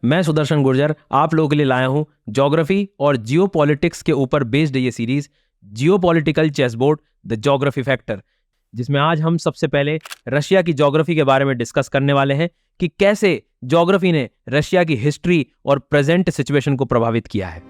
मैं सुदर्शन गुर्जर आप लोगों के लिए लाया हूं ज्योग्राफी और जियोपॉलिटिक्स के ऊपर बेस्ड ये series geopolitical chessboard the geography factor, जिसमें आज हम सबसे पहले रशिया की ज्योग्राफी के बारे में डिस्कस करने वाले हैं कि कैसे ज्योग्राफी ने रशिया की हिस्ट्री और प्रेजेंट सिचुएशन को प्रभावित किया है।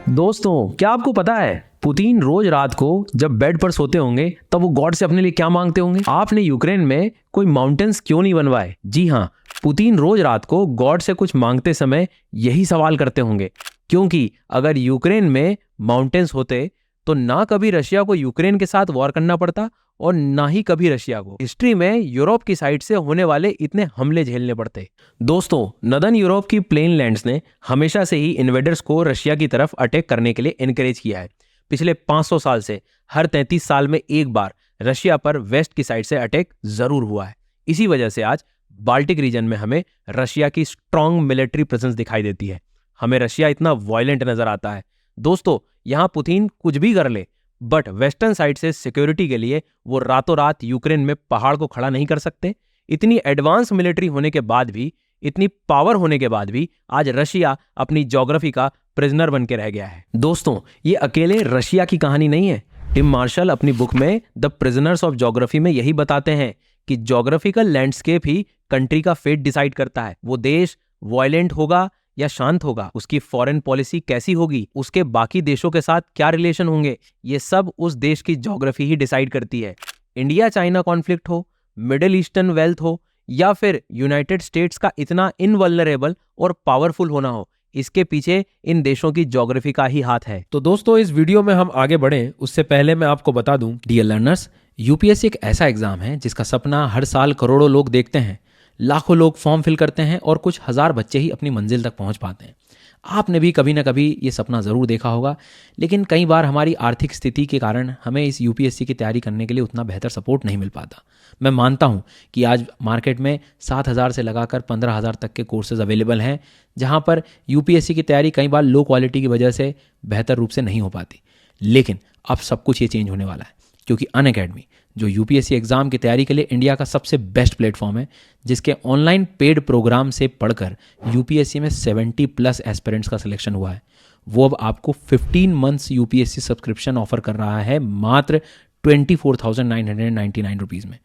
दोस्तों, क्या आपको पता है पुतिन रोज रात को जब बेड पर सोते होंगे तब वो गॉड से अपने लिए क्या मांगते होंगे? आपने यूक्रेन में कोई माउंटेन्स क्यों नहीं बनवाए? जी हाँ, पुतिन रोज रात को गॉड से कुछ मांगते समय यही सवाल करते होंगे, क्योंकि अगर यूक्रेन में माउंटेन्स होते तो ना कभी रशिया को यूक्रेन के साथ वॉर करना पड़ता और ना ही कभी रशिया को हिस्ट्री में यूरोप की साइड से होने वाले इतने हमले झेलने पड़ते। दोस्तों, नदर्न यूरोप की प्लेन लैंड्स ने हमेशा से ही इन्वेडर्स को रशिया की तरफ अटैक करने के लिए एनकरेज किया है। पिछले 500 साल से हर 33 साल में एक बार रशिया पर वेस्ट की साइड से अटैक जरूर हुआ है। इसी वजह से आज बाल्टिक रीजन में हमें रशिया की स्ट्रॉन्ग मिलिट्री प्रेजेंस दिखाई देती है। हमें रशिया इतना वायलेंट नजर आता है। दोस्तों, यहां पुतिन कुछ भी कर ले, बट वेस्टर्न साइड से सिक्योरिटी के लिए वो रातों रात यूक्रेन में पहाड़ को खड़ा नहीं कर सकते। इतनी एडवांस मिलिट्री होने के बाद भी, इतनी पावर होने के बाद भी आज रशिया अपनी ज्योग्राफी का प्रिजनर बन के रह गया है। दोस्तों, ये अकेले रशिया की कहानी नहीं है। टिम मार्शल अपनी बुक में द प्रिजनर्स ऑफ ज्योग्राफी में यही बताते हैं कि ज्योग्राफिकल लैंडस्केप ही कंट्री का फेट डिसाइड करता है। वो देश वायलेंट होगा या शांत होगा, उसकी फॉरेन पॉलिसी कैसी होगी, उसके बाकी देशों के साथ क्या रिलेशन होंगे, ये सब उस देश की ज्योग्राफी ही डिसाइड करती है। इंडिया चाइना कॉन्फ्लिक्ट हो, मिडिल ईस्टर्न वेल्थ हो, या फिर यूनाइटेड स्टेट्स का इतना इनवल्नरेबल और पावरफुल होना हो, इसके पीछे इन देशों की ज्योग्राफी का ही हाथ है। तो दोस्तों, इस वीडियो में हम आगे बढ़ें उससे पहले मैं आपको बता दूं, डियर लर्नर्स, यूपीएससी एक ऐसा एग्जाम है जिसका सपना हर साल करोड़ों लोग देखते हैं। लाखों लोग फॉर्म फिल करते हैं और कुछ हजार बच्चे ही अपनी मंजिल तक पहुंच पाते हैं। आपने भी कभी ना कभी ये सपना ज़रूर देखा होगा, लेकिन कई बार हमारी आर्थिक स्थिति के कारण हमें इस यूपीएससी की तैयारी करने के लिए उतना बेहतर सपोर्ट नहीं मिल पाता। मैं मानता हूँ कि आज मार्केट में 7,000 से लगाकर 15,000 तक के कोर्सेज अवेलेबल हैं, जहाँ पर यूपीएससी की तैयारी कई बार लो क्वालिटी की वजह से बेहतर रूप से नहीं हो पाती। लेकिन अब सब कुछ ये चेंज होने वाला है, क्योंकि अनअकैडमी जो यूपीएससी एग्ज़ाम की तैयारी के लिए इंडिया का सबसे बेस्ट प्लेटफॉर्म है, जिसके ऑनलाइन पेड प्रोग्राम से पढ़कर यूपीएससी में 70+ एस्पिरेंट्स का सिलेक्शन हुआ है, वो अब आपको 15 मंथ्स यूपीएससी सब्सक्रिप्शन ऑफर कर रहा है मात्र 24,999 रुपीज़ में।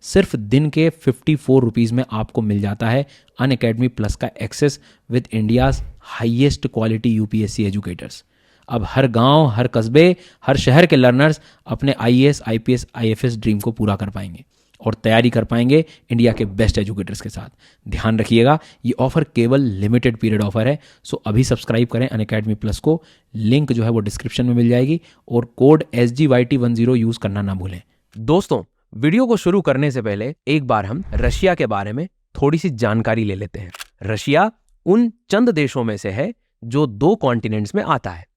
सिर्फ दिन के 54 रुपीज़ में आपको मिल जाता है अनअकैडमी प्लस का access with India's highest quality UPSC educators. अब हर गांव, हर कस्बे, हर शहर के लर्नर्स अपने आईएएस, आईपीएस, आईएफएस ड्रीम को पूरा कर पाएंगे और तैयारी कर पाएंगे इंडिया के बेस्ट एजुकेटर्स के साथ। ध्यान रखिएगा, ये ऑफर केवल लिमिटेड पीरियड ऑफर है, सो अभी सब्सक्राइब करें अनअकैडमी प्लस को। लिंक जो है वो डिस्क्रिप्शन में मिल जाएगी और कोड SGYT10 यूज़ करना ना भूलें। दोस्तों, वीडियो को शुरू करने से पहले एक बार हम रशिया के बारे में थोड़ी सी जानकारी ले लेते हैं। रशिया उन चंद देशों में से है जो 2 कॉन्टिनेंट्स में आता है।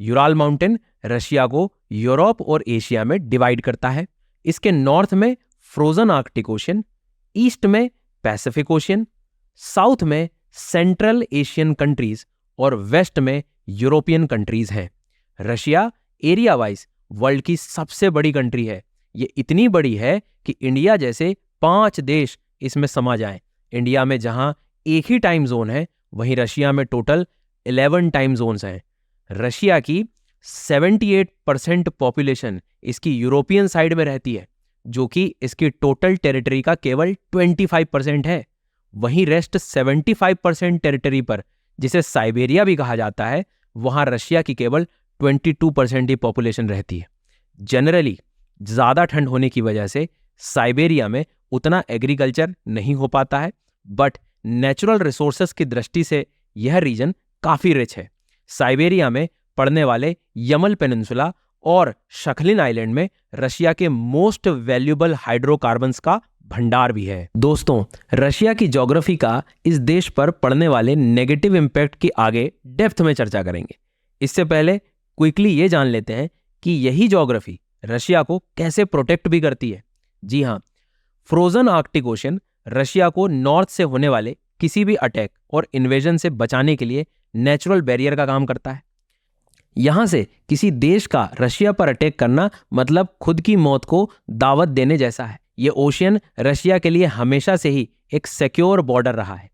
यूराल माउंटेन रशिया को यूरोप और एशिया में डिवाइड करता है। इसके नॉर्थ में फ्रोजन आर्कटिक ओशन, ईस्ट में पैसिफिक ओशन, साउथ में सेंट्रल एशियन कंट्रीज और वेस्ट में यूरोपियन कंट्रीज हैं। रशिया एरिया वाइज वर्ल्ड की सबसे बड़ी कंट्री है। ये इतनी बड़ी है कि इंडिया जैसे 5 देश इसमें समा जाएं। इंडिया में जहां एक ही टाइम जोन है, वहीं रशिया में टोटल 11 टाइम जोन्स हैं। रशिया की 78% पॉपुलेशन इसकी यूरोपियन साइड में रहती है, जो कि इसकी टोटल टेरिटरी का केवल 25% है। वहीं रेस्ट 75% टेरिटरी पर, जिसे साइबेरिया भी कहा जाता है, वहां रशिया की केवल 22% ही पॉपुलेशन रहती है। जनरली ज्यादा ठंड होने की वजह से साइबेरिया में उतना एग्रीकल्चर नहीं हो पाता है, बट नेचुरल रिसोर्सेस की दृष्टि से यह रीजन काफी रिच है। साइबेरिया में पड़ने वाले यमल पेनिनसुला और शखलिन आइलैंड में रशिया के मोस्ट वैल्यूएबल हाइड्रोकार्बन्स का भंडार भी है। दोस्तों, रशिया की ज्योग्राफी का इस देश पर पड़ने वाले नेगेटिव इंपैक्ट की आगे डेप्थ में चर्चा करेंगे। इससे पहले क्विकली ये जान लेते हैं कि यही ज्योग्राफी रशिया को कैसे प्रोटेक्ट भी करती है। जी हाँ, फ्रोजन आर्कटिक ओशन रशिया को नॉर्थ से होने वाले किसी भी अटैक और इन्वेजन से बचाने के लिए नेचुरल बैरियर का काम करता है। यहां से किसी देश का रशिया पर अटैक करना मतलब खुद की मौत को दावत देने जैसा है। ये ओशियन रशिया के लिए हमेशा से ही एक सिक्योर बॉर्डर रहा है।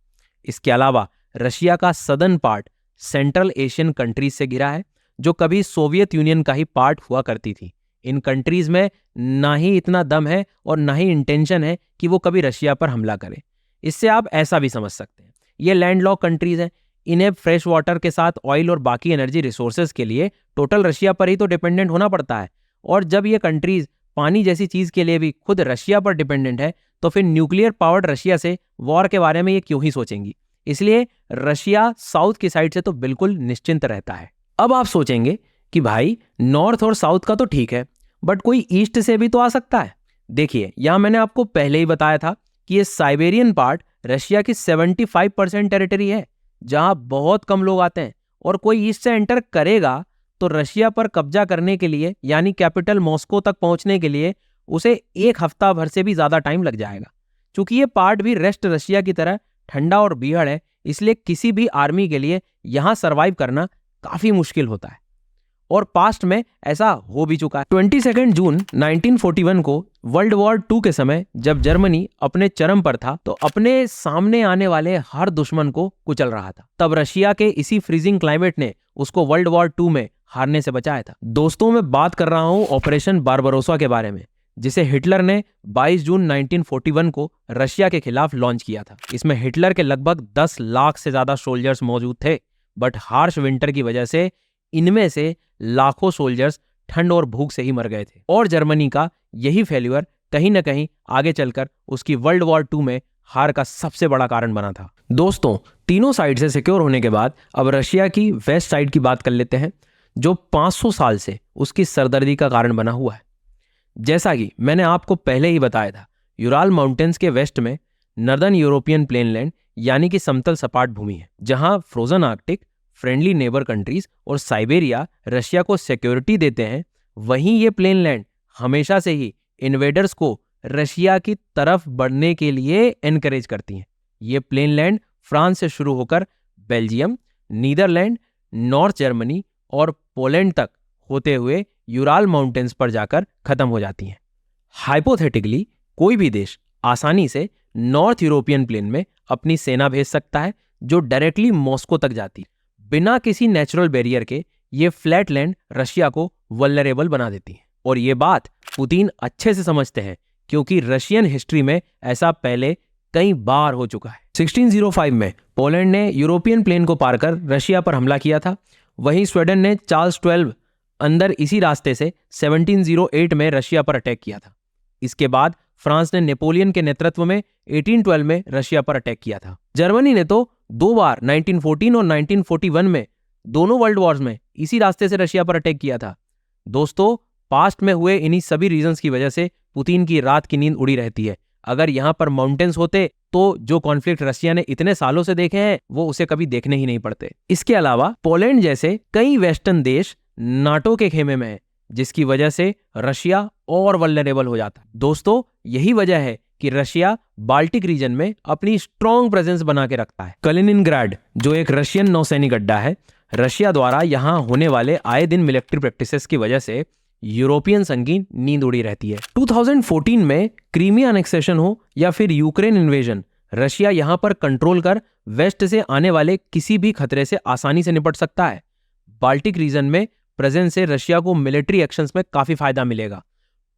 इसके अलावा रशिया का southern part central Asian countries से घिरा है, जो कभी सोवियत यूनियन का ही पार्ट हुआ करती थी। इन कंट्रीज में ना ही इतना दम है और ना ही इंटेंशन है कि वो कभी रशिया पर हमला करें। इससे आप ऐसा भी समझ सकते हैं, ये लैंडलॉक कंट्रीज हैं, इन्हें फ्रेश वाटर के साथ ऑयल और बाकी एनर्जी रिसोर्सेज के लिए टोटल रशिया पर ही तो डिपेंडेंट होना पड़ता है। और जब ये कंट्रीज पानी जैसी चीज के लिए भी खुद रशिया पर डिपेंडेंट है, तो फिर न्यूक्लियर पावर्ड रशिया से वॉर के बारे में ये क्यों ही सोचेंगी। इसलिए रशिया साउथ की साइड से तो बिल्कुल निश्चिंत रहता है। अब आप सोचेंगे कि भाई नॉर्थ और साउथ का तो ठीक है, बट कोई ईस्ट से भी तो आ सकता है। देखिए, यहां मैंने आपको पहले ही बताया था कि ये साइबेरियन पार्ट रशिया की 75% टेरिटरी है, जहां बहुत कम लोग आते हैं, और कोई ईस्ट से एंटर करेगा तो रशिया पर कब्जा करने के लिए, यानी कैपिटल मॉस्को तक पहुंचने के लिए उसे एक हफ्ता भर से भी ज्यादा टाइम लग जाएगा। क्योंकि ये पार्ट भी रेस्ट रशिया की तरह ठंडा और बीहड़ है, इसलिए किसी भी आर्मी के लिए यहां सरवाइव करना काफी मुश्किल होता है, और पास्ट में ऐसा हो भी चुका है। 22 जून 1941 को वर्ल्ड वॉर 2 के समय जब जर्मनी अपने चरम पर था, तो अपने सामने आने वाले हर दुश्मन को कुचल रहा था। तब रशिया के इसी फ्रीजिंग क्लाइमेट ने उसको वर्ल्ड वॉर 2 में हारने से बचाया था। दोस्तों, मैं बात कर रहा हूं ऑपरेशन बारबरोसा के बारे में, जिसे हिटलर ने 22 जून 1941 को रशिया के खिलाफ लॉन्च किया था। इसमें हिटलर के लगभग 10 लाख से ज्यादा सोल्जर्स मौजूद थे, बट हार्श विंटर की वजह से इनमें से लाखों सोल्जर्स ठंड और भूख से ही मर गए थे। और जर्मनी का यही फेल्यूर कहीं ना कहीं आगे चलकर उसकी वर्ल्ड वॉर 2 में हार का सबसे बड़ा कारण बना था। दोस्तों, तीनों साइड से सिक्योर होने के बाद अब रशिया की वेस्ट साइड की बात कर लेते हैं, जो 500 साल से उसकी सरदर्दी का कारण बना हुआ है। जैसा कि मैंने आपको पहले ही बताया था, यूराल माउंटेन्स के वेस्ट में नर्दर्न यूरोपियन प्लेनलैंड यानी कि समतल सपाट भूमि है, जहां frozen Arctic, friendly neighbour countries और साइबेरिया रशिया को सिक्योरिटी देते हैं। वहीं ये प्लेनलैंड हमेशा से ही इन्वेडर्स को रशिया की तरफ बढ़ने के लिए एनकरेज करती हैं। ये प्लेनलैंड फ्रांस से शुरू होकर बेल्जियम, नीदरलैंड, नॉर्थ जर्मनी और पोलैंड तक होते हुए यूराल माउंटेन्स पर जाकर खत्म हो जाती हैं। हाइपोथेटिकली कोई भी देश आसानी से नॉर्थ यूरोपियन प्लेन में अपनी सेना भेज सकता है, जो डायरेक्टली मॉस्को तक जाती है। बिना किसी नेचुरल बैरियर के ये फ्लैट लैंड रशिया को वल्नरेबल बना देती है। और ये बात पुतिन अच्छे से समझते हैं, क्योंकि रशियन हिस्ट्री में ऐसा पहले कई बार हो चुका है। 1605 में पोलैंड ने यूरोपियन प्लेन को पार कर रशिया पर हमला किया था। वहीं स्वीडन ने चार्ल्स 12 अंदर इसी रास्ते से 1708 में रशिया पर अटैक किया था। इसके बाद फ्रांस ने नेपोलियन के नेतृत्व में 1812 में रशिया पर अटैक किया था। जर्मनी ने तो 2 बार 1914 और 1941 में दोनों वर्ल्ड वॉर्स में इसी रास्ते से रशिया पर अटैक किया था। दोस्तों, पास्ट में हुए इन्हीं सभी रीजंस की वजह से पुतिन की रात की नींद उड़ी रहती है। अगर यहां पर माउंटेन्स होते तो जो कॉन्फ्लिक्ट रशिया ने इतने सालों से देखे हैं वो उसे कभी देखने ही नहीं पड़ते। इसके अलावा पोलैंड जैसे कई वेस्टर्न देश नाटो के खेमे में है, जिसकी वजह से रशिया और वल्नरेबल हो जाता है। दोस्तों, यही वजह है कि रशिया बाल्टिक रीजन में अपनी स्ट्रॉन्ग प्रेजेंस बना के रखता है। कलिनिनग्राड, जो एक रशियन नौसैनिक अड्डा है, रशिया द्वारा यहां होने वाले आए दिन मिलिट्री प्रैक्टिसेस की वजह से यूरोपियन संघ की नींद उड़ी रहती है। 2014 में क्रीमिया एनेक्सेशन हो या फिर यूक्रेन इन्वेजन, रशिया यहां पर कंट्रोल कर वेस्ट से आने वाले किसी भी खतरे से आसानी से निपट सकता है। बाल्टिक रीजन में प्रेजेंस से रशिया को मिलिट्री एक्शंस में काफी फायदा मिलेगा।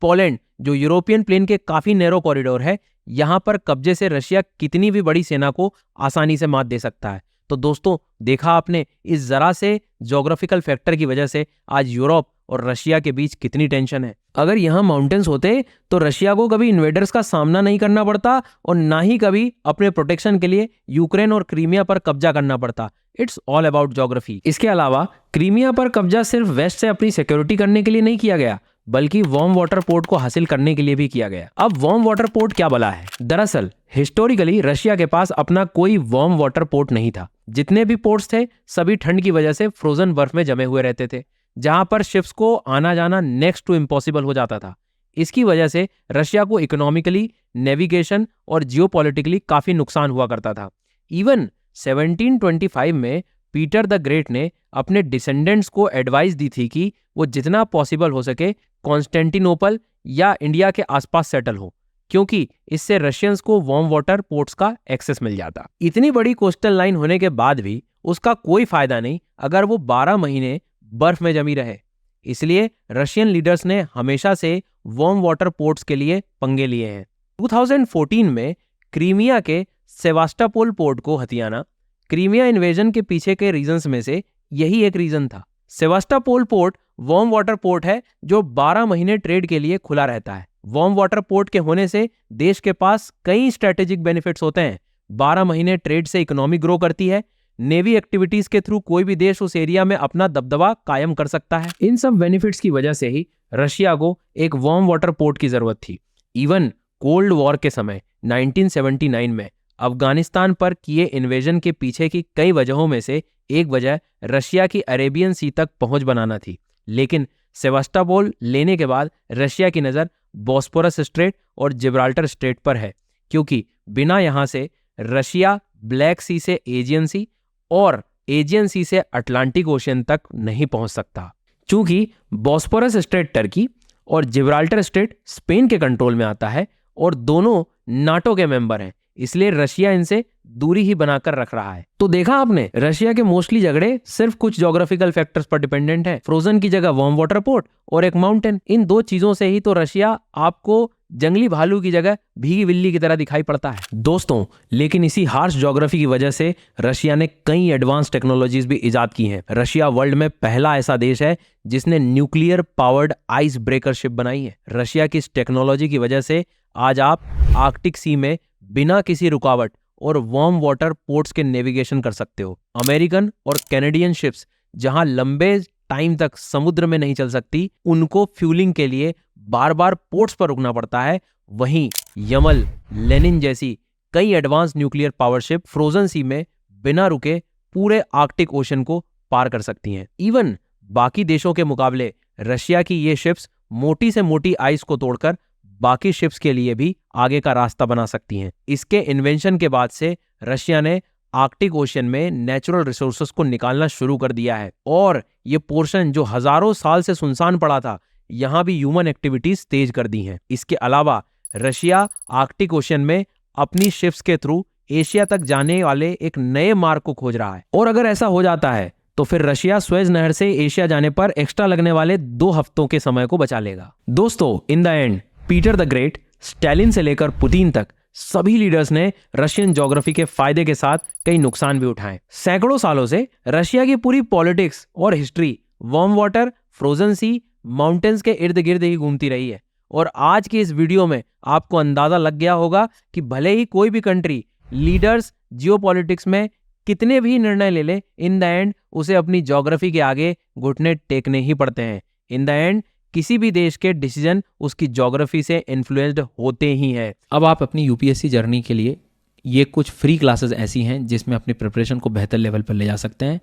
पोलैंड, जो यूरोपियन प्लेन के काफी नैरो कॉरिडोर है, यहां पर कब्जे से रशिया कितनी भी बड़ी सेना को आसानी से मात दे सकता है। तो दोस्तों, देखा आपने, इस जरा से ज्योग्राफिकल फैक्टर की वजह से आज यूरोप और रशिया के बीच कितनी टेंशन है। अगर यहाँ माउंटेन्स होते तो रशिया को कभी इन्वेडर्स का सामना नहीं करना पड़ता और ना ही कभी अपने प्रोटेक्शन के लिए यूक्रेन और क्रीमिया पर कब्जा करना पड़ता। It's all about geography. इसके अलावा क्रीमिया पर कब्जा सिर्फ वेस्ट से अपनी सिक्योरिटी करने के लिए नहीं किया गया, बल्कि वार्म वाटर पोर्ट को हासिल करने के लिए भी किया गया। अब वार्म वाटर पोर्ट क्या बला है? दरअसल हिस्टोरिकली रशिया के पास अपना कोई वार्म वाटर पोर्ट नहीं था। जितने भी पोर्ट्स थे सभी ठंड की वजह से फ्रोजन बर्फ में जमे हुए रहते थे, जहां पर शिप्स को आना जाना नेक्स्ट टू इम्पॉसिबल हो जाता था। इसकी वजह से रशिया को इकोनॉमिकली, नेविगेशन और जियोपॉलिटिकली काफी नुकसान हुआ करता था। इवन 1725 में पीटर द ग्रेट ने अपने डिसेंडेंट्स को एडवाइस दी थी कि वो जितना पॉसिबल हो सके कॉन्स्टेंटिनोपल या इंडिया के आसपास सेटल हो, क्योंकि इससे रशियंस को वार्म वाटर पोर्ट्स का एक्सेस मिल जाता। इतनी बड़ी कोस्टल लाइन होने के बाद भी उसका कोई फायदा नहीं अगर वो 12 महीने बर्फ में जमी रहे। इसलिए रशियन लीडर्स ने हमेशा से वार्म वाटर पोर्ट्स के लिए पंगे लिए हैं। 2014 में क्रीमिया के सेवास्टोपोल पोर्ट को हथियाना क्रीमिया इन्वेजन के पीछे के रीजंस में से यही एक रीजन था। सेवास्टोपोल पोर्ट वार्म वाटर पोर्ट है जो 12 महीने ट्रेड के लिए खुला रहता है। वार्म वाटर पोर्ट के होने से देश के पास कई स्ट्रेटेजिक बेनिफिट्स होते हैं। 12 महीने ट्रेड से इकोनॉमी ग्रो करती है। नेवी एक्टिविटीज के थ्रू कोई भी देश उस एरिया में अपना दबदबा कायम कर सकता है। इन सब बेनिफिट्स की वजह से ही रशिया को एक वार्म वाटर पोर्ट की जरूरत थी। इवन कोल्ड वॉर के समय 1979 में अफगानिस्तान पर किए इन्वेजन के पीछे की कई वजहों में से एक वजह रशिया की अरेबियन सी तक पहुंच बनाना थी। लेकिन सेवास्टोपोल लेने के बाद रशिया की नज़र बॉस्फोरस स्ट्रेट और जिब्राल्टर स्ट्रेट पर है, क्योंकि बिना यहां से रशिया ब्लैक सी से एजियन सी और एजियन सी से अटलांटिक ओशियन तक नहीं पहुंच सकता। चूंकि बॉस्फोरस स्ट्रेट टर्की और जिब्राल्टर स्ट्रेट स्पेन के कंट्रोल में आता है और दोनों नाटो के मेंबर हैं, इसलिए रशिया इनसे दूरी ही बनाकर रख रहा है। तो देखा आपने, रशिया के मोस्टली झगड़े सिर्फ कुछ ज्योग्राफिकल फैक्टर्स पर डिपेंडेंट है। फ्रोजन की जगह वार्म वाटर पोर्ट और एक माउंटेन, इन दो चीजों से ही तो रशिया आपको जंगली भालू की जगह भीगी बिल्ली की तरह दिखाई पड़ता है। दोस्तों, लेकिन इसी हार्श ज्योग्राफी की वजह से रशिया ने कई एडवांस टेक्नोलॉजीज भी इजाद की हैं। रशिया वर्ल्ड में पहला ऐसा देश है जिसने nuclear powered ice breaker ship बनाई है। रशिया की इस टेक्नोलॉजी की वजह से आज आप आर्कटिक सी में बिना किसी रुकावट और वार्म वाटर पोर्ट्स के नेविगेशन कर सकते हो। अमेरिकन और कैनेडियन शिप्स जहां लंबे टाइम तक समुद्र में नहीं चल सकती, उनको फ्यूलिंग के लिए बार बार पोर्ट्स पर रुकना पड़ता है। वहीं यमल, लेनिन जैसी कई advance nuclear power ship frozen sea में बिना रुके पूरे आर्कटिक ओशन को पार कर सकती हैं। इवन बाकी देशों के मुकाबले रशिया की ये शिप्स मोटी से मोटी आइस को तोड़कर बाकी शिप्स के लिए भी आगे का रास्ता बना सकती हैं। इसके इन्वेंशन के बाद से रशिया ने आर्कटिक ओशियन में नेचुरल रिसोर्सेज को निकालना शुरू कर दिया है और ये पोर्शन जो हजारों साल से सुनसान पड़ा था, यहां भी ह्यूमन एक्टिविटीज तेज कर दी हैं। इसके अलावा रशिया आर्कटिक ओशियन में अपनी शिप्स के थ्रू एशिया तक जाने वाले एक नए मार्ग को खोज रहा है। और अगर ऐसा हो जाता है तो फिर रशिया स्वेज नहर से एशिया जाने पर एक्स्ट्रा लगने वाले 2 हफ्तों के समय को बचा लेगा। दोस्तों, in the end Peter the great, Stalin से लेकर पुतिन तक सभी लीडर्स ने रशियन ज्योग्राफी के फायदे के साथ कई नुकसान भी उठाए। सैकड़ों सालों से रशिया की पूरी पॉलिटिक्स और हिस्ट्री वार्म वाटर, फ्रोजन सी, माउंटेन्स के इर्द गिर्द ही घूमती रही है। और आज की इस वीडियो में आपको अंदाजा लग गया होगा कि भले ही कोई भी कंट्री लीडर्स जियोपॉलिटिक्स में कितने भी निर्णय ले ले, इन द एंड उसे अपनी ज्योग्राफी के आगे घुटने टेकने ही पड़ते हैं। इन द एंड किसी भी देश के डिसीजन उसकी ज्योग्राफी से इन्फ्लुएंस्ड होते ही हैं। अब आप अपनी यूपीएससी जर्नी के लिए ये कुछ फ्री क्लासेस ऐसी हैं जिसमें अपनी प्रिपरेशन को बेहतर लेवल पर ले जा सकते हैं।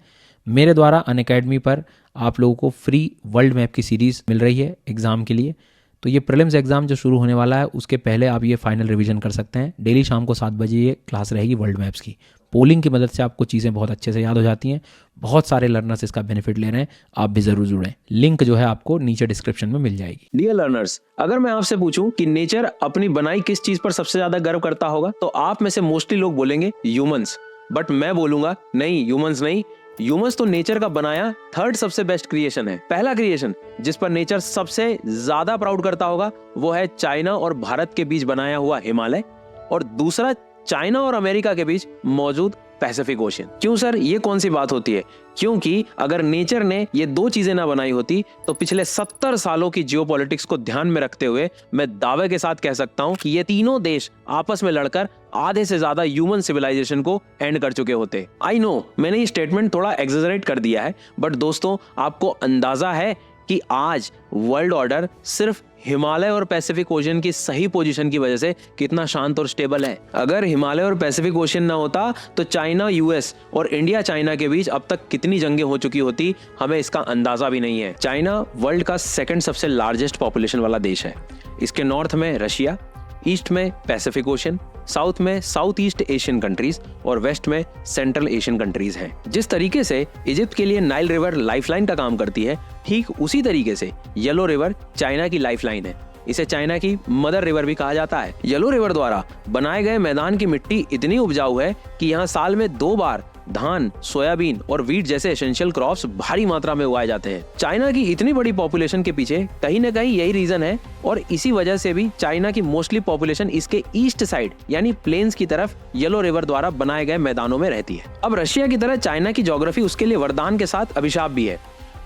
मेरे द्वारा अनअकैडमी पर आप लोगों को फ्री वर्ल्ड मैप की सीरीज़ मिल रही है एग्ज़ाम के लिए। तो ये प्रीलिम्स एग्ज़ाम जो शुरू होने वाला है उसके पहले आप ये फाइनल रिवीजन कर सकते हैं। डेली शाम को 7 बजे ये क्लास रहेगी वर्ल्ड मैप्स की। पोलिंग की मदद से आपको चीज़ें बहुत अच्छे से याद हो जाती हैं। बहुत सारे लर्नर्स इसका बेनिफिट ले रहे हैं, आप भी ज़रूर जुड़ें। लिंक जो है आपको नीचे डिस्क्रिप्शन में मिल जाएगी। डियर लर्नर्स, अगर मैं आपसे पूछूं कि नेचर अपनी बनाई किस चीज़ पर सबसे ज़्यादा गर्व करता होगा, तो आप में से मोस्टली लोग बोलेंगे ह्यूमंस। बट मैं बोलूंगा नहीं, ह्यूमंस नहीं, ह्यूमंस तो नेचर का बनाया 3rd सबसे बेस्ट क्रिएशन है। पहला क्रिएशन जिस पर नेचर सबसे ज्यादा प्राउड करता होगा वो है चाइना और भारत के बीच बनाया हुआ हिमालय, और दूसरा चाइना और अमेरिका के बीच मौजूद पैसिफिक ओशियन। क्यों सर, ये कौन सी बात होती है? क्योंकि अगर नेचर ने ये 2 चीजें ना बनाई होती तो पिछले 70 सालों की जियोपॉलिटिक्स को ध्यान में रखते हुए मैं दावे के साथ कह सकता हूं कि ये तीनों देश आपस में लड़कर आधे से ज्यादा ह्यूमन सिविलाइजेशन को एंड कर चुके होते। आई नो मैंने ये स्टेटमेंट थोड़ा एग्जैजरेट कर दिया है, बट दोस्तों आपको अंदाजा है कि आज वर्ल्ड ऑर्डर सिर्फ हिमालय और पैसिफिक ओशियन की सही पोजीशन की वजह से कितना शांत और स्टेबल है। अगर हिमालय और पैसिफिक ओशियन ना होता तो चाइना, यूएस और इंडिया चाइना के बीच अब तक कितनी जंगें हो चुकी होती, हमें इसका अंदाजा भी नहीं है। चाइना वर्ल्ड का 2nd सबसे लार्जेस्ट पॉपुलेशन वाला देश है। इसके नॉर्थ में रशिया, ईस्ट में पैसिफिक ओशियन, साउथ में साउथ ईस्ट एशियन कंट्रीज और वेस्ट में सेंट्रल एशियन कंट्रीज हैं। जिस तरीके से इजिप्ट के लिए नाइल रिवर लाइफलाइन का काम करती है, ठीक उसी तरीके से येलो रिवर चाइना की लाइफलाइन है। इसे चाइना की मदर रिवर भी कहा जाता है। येलो रिवर द्वारा बनाए गए मैदान की मिट्टी इतनी उपजाऊ है कि यहाँ साल में 2 बार धान, सोयाबीन और वीट जैसे एसेंशियल क्रॉप्स भारी मात्रा में उगाए जाते हैं। चाइना की इतनी बड़ी पॉपुलेशन के पीछे कहीं न कहीं यही रीजन है और इसी वजह से भी चाइना की मोस्टली पॉपुलेशन इसके ईस्ट साइड यानी प्लेन्स की तरफ येलो रिवर द्वारा बनाए गए मैदानों में रहती है। अब रशिया की तरह चाइना की ज्योग्राफी उसके लिए वरदान के साथ अभिशाप भी है।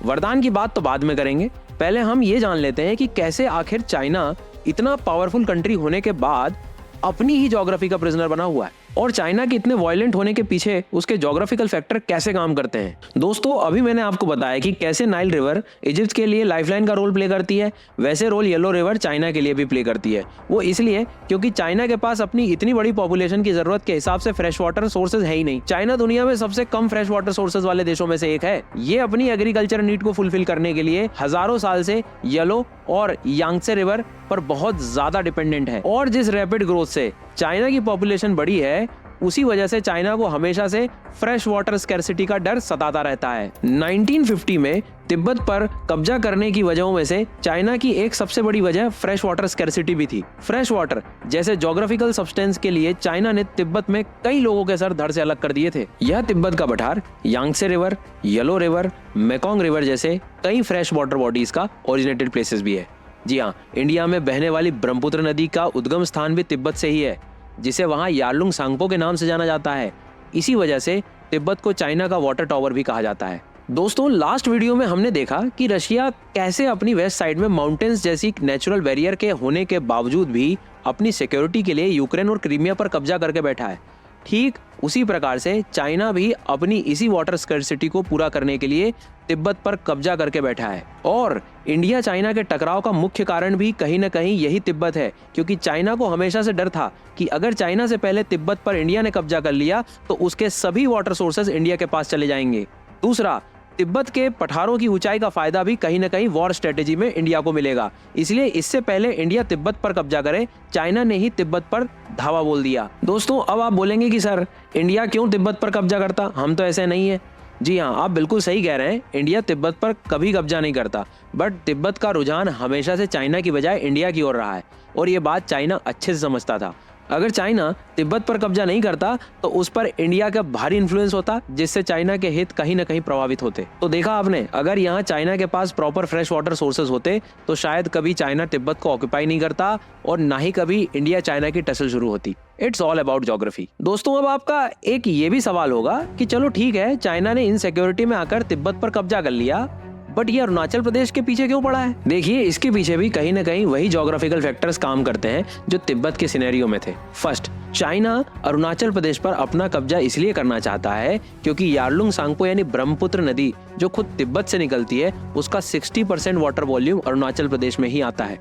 वरदान की बात तो बाद में करेंगे, पहले हम ये जान लेते हैं कि कैसे आखिर चाइना इतना पावरफुल कंट्री होने के बाद अपनी ही ज्योग्राफी का प्रिजनर बना हुआ है और चाइना के इतने वायलेंट होने के पीछे उसके ज्योग्राफिकल फैक्टर कैसे काम करते हैं। दोस्तों, अभी मैंने आपको बताया कि कैसे नाइल रिवर इजिप्ट के लिए लाइफलाइन का रोल प्ले करती है, वैसे रोल येलो रिवर चाइना के लिए भी प्ले करती है। वो इसलिए क्योंकि चाइना के पास अपनी इतनी बड़ी पॉपुलेशन की जरूरत के हिसाब से फ्रेश वाटर सोर्सेज है ही नहीं। चाइना दुनिया में सबसे कम फ्रेश वाटर सोर्सेज वाले देशों में से एक है। ये अपनी एग्रीकल्चर नीड को फुलफिल करने के लिए हजारों साल से येलो और यांगत्से रिवर पर बहुत ज्यादा डिपेंडेंट है और जिस रैपिड ग्रोथ से चाइना की पॉपुलेशन बढ़ी है उसी वजह से चाइना को हमेशा से फ्रेश वाटर स्कैर्सिटी का डर सताता रहता है। 1950 में तिब्बत पर कब्जा करने की वजहों में से चाइना की एक सबसे बड़ी वजह फ्रेश वाटर स्कैर्सिटी भी थी। फ्रेश वाटर जैसे ज्योग्राफिकल सब्सटेंस के लिए चाइना ने तिब्बत में कई लोगों के सर धड़ से अलग कर दिए थे। यह तिब्बत का पठार Yangtze river, yellow river, Mekong river जैसे कई फ्रेश वाटर बॉडीज का ओरिजिनेटेड प्लेसेस भी है। जी हाँ, इंडिया में बहने वाली ब्रह्मपुत्र नदी का उद्गम स्थान भी तिब्बत से ही है, जिसे वहां यारलुंग सांगपो के नाम से जाना जाता है। इसी वजह से तिब्बत को चाइना का वाटर टॉवर भी कहा जाता है। दोस्तों, लास्ट वीडियो में हमने देखा कि रशिया कैसे अपनी वेस्ट साइड में माउंटेन्स जैसी नेचुरल बैरियर के होने के बावजूद भी अपनी सिक्योरिटी के लिए यूक्रेन और क्रीमिया पर कब्जा करके बैठा है। ठीक उसी प्रकार से चाइना भी अपनी इसी वाटर स्कैर्सिटी को पूरा करने के लिए तिब्बत पर कब्जा करके बैठा है और इंडिया चाइना के टकराव का मुख्य कारण भी कहीं न कहीं यही तिब्बत है, क्योंकि चाइना को हमेशा से डर था कि अगर चाइना से पहले तिब्बत पर इंडिया ने कब्जा कर लिया तो उसके सभी वाटर सोर्सेज इंडिया के पास चले जाएंगे। दूसरा, तिब्बत के पठारों की ऊंचाई का फायदा भी कहीं न कहीं वॉर स्ट्रेटेजी में इंडिया को मिलेगा, इसलिए इससे पहले इंडिया तिब्बत पर कब्जा करे चाइना ने ही तिब्बत पर धावा बोल दिया। दोस्तों, अब आप बोलेंगे कि सर इंडिया क्यों तिब्बत पर कब्जा करता, हम तो ऐसे नहीं है। जी हाँ, आप बिल्कुल सही कह रहे हैं, इंडिया तिब्बत पर कभी कब्जा नहीं करता, बट तिब्बत का रुझान हमेशा से चाइना की बजाय इंडिया की ओर रहा है और ये बात चाइना अच्छे से समझता था। अगर चाइना तिब्बत पर कब्जा नहीं करता तो उस पर इंडिया का भारी इन्फ्लुएंस होता, जिससे चाइना के हित कहीं न कहीं प्रभावित होते। तो देखा आपने, अगर यहाँ चाइना के पास प्रॉपर फ्रेश वाटर सोर्सेज होते तो शायद कभी चाइना तिब्बत को ऑक्यूपाई नहीं करता और ना ही कभी इंडिया चाइना की टसल शुरू होती। It's all about geography. दोस्तों, अब आपका एक ये भी सवाल होगा कि चलो ठीक है, चाइना ने इनसिक्योरिटी में आकर तिब्बत पर कब्जा कर लिया, बट ये अरुणाचल प्रदेश के पीछे क्यों पड़ा है? देखिए, इसके पीछे भी कहीं न कहीं वही ज्योग्राफिकल फैक्टर्स काम करते हैं जो तिब्बत के सिनेरियो में थे। फर्स्ट, चाइना अरुणाचल प्रदेश पर अपना कब्जा इसलिए करना चाहता है क्योंकि यारलुंग सांगपो यानी ब्रह्मपुत्र नदी जो खुद तिब्बत से निकलती है, उसका 60% वाटर वॉल्यूम अरुणाचल प्रदेश में ही आता है।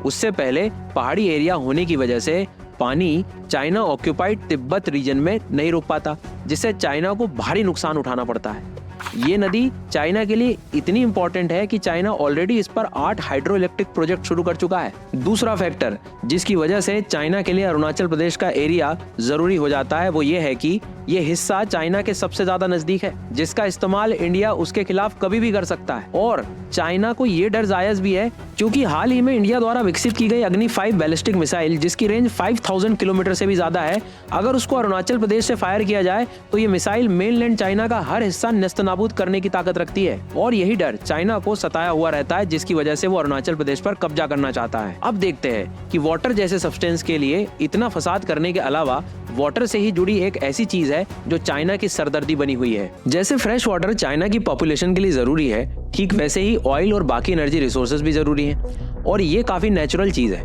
उससे पहले पहाड़ी एरिया होने की वजह से पानी चाइना ऑक्यूपाइड तिब्बत रीजन में नहीं रुक पाता, जिससे चाइना को भारी नुकसान उठाना पड़ता है। ये नदी चाइना के लिए इतनी इंपॉर्टेंट है कि चाइना ऑलरेडी इस पर 8 हाइड्रो इलेक्ट्रिक प्रोजेक्ट शुरू कर चुका है। दूसरा फैक्टर जिसकी वजह से चाइना के लिए अरुणाचल प्रदेश का एरिया जरूरी हो जाता है वो ये है कि ये हिस्सा चाइना के सबसे ज्यादा नजदीक है, जिसका इस्तेमाल इंडिया उसके खिलाफ कभी भी कर सकता है। और चाइना को ये डर जायज भी है क्योंकि हाल ही में इंडिया द्वारा विकसित की गई अग्नि 5 बैलिस्टिक मिसाइल, जिसकी रेंज 5000 किलोमीटर से भी ज्यादा है, अगर उसको अरुणाचल प्रदेश से फायर किया जाए तो ये मिसाइल मेनलैंड चाइना का हर हिस्सा नेस्तनाबूद करने की ताकत रखती है और यही डर चाइना को सताया हुआ रहता है, जिसकी वजह से वो अरुणाचल प्रदेश पर कब्जा करना चाहता है। अब देखते हैं कि वाटर जैसे सब्सटेंस के लिए इतना फसाद करने के अलावा वाटर से ही जुड़ी एक ऐसी चीज है जो चाइना की सरदर्दी बनी हुई है। जैसे फ्रेश वाटर चाइना की पॉपुलेशन के लिए जरूरी है, ठीक वैसे ही ऑयल और बाकी एनर्जी रिसोर्सेज भी जरूरी हैं और ये काफी नेचुरल चीज है।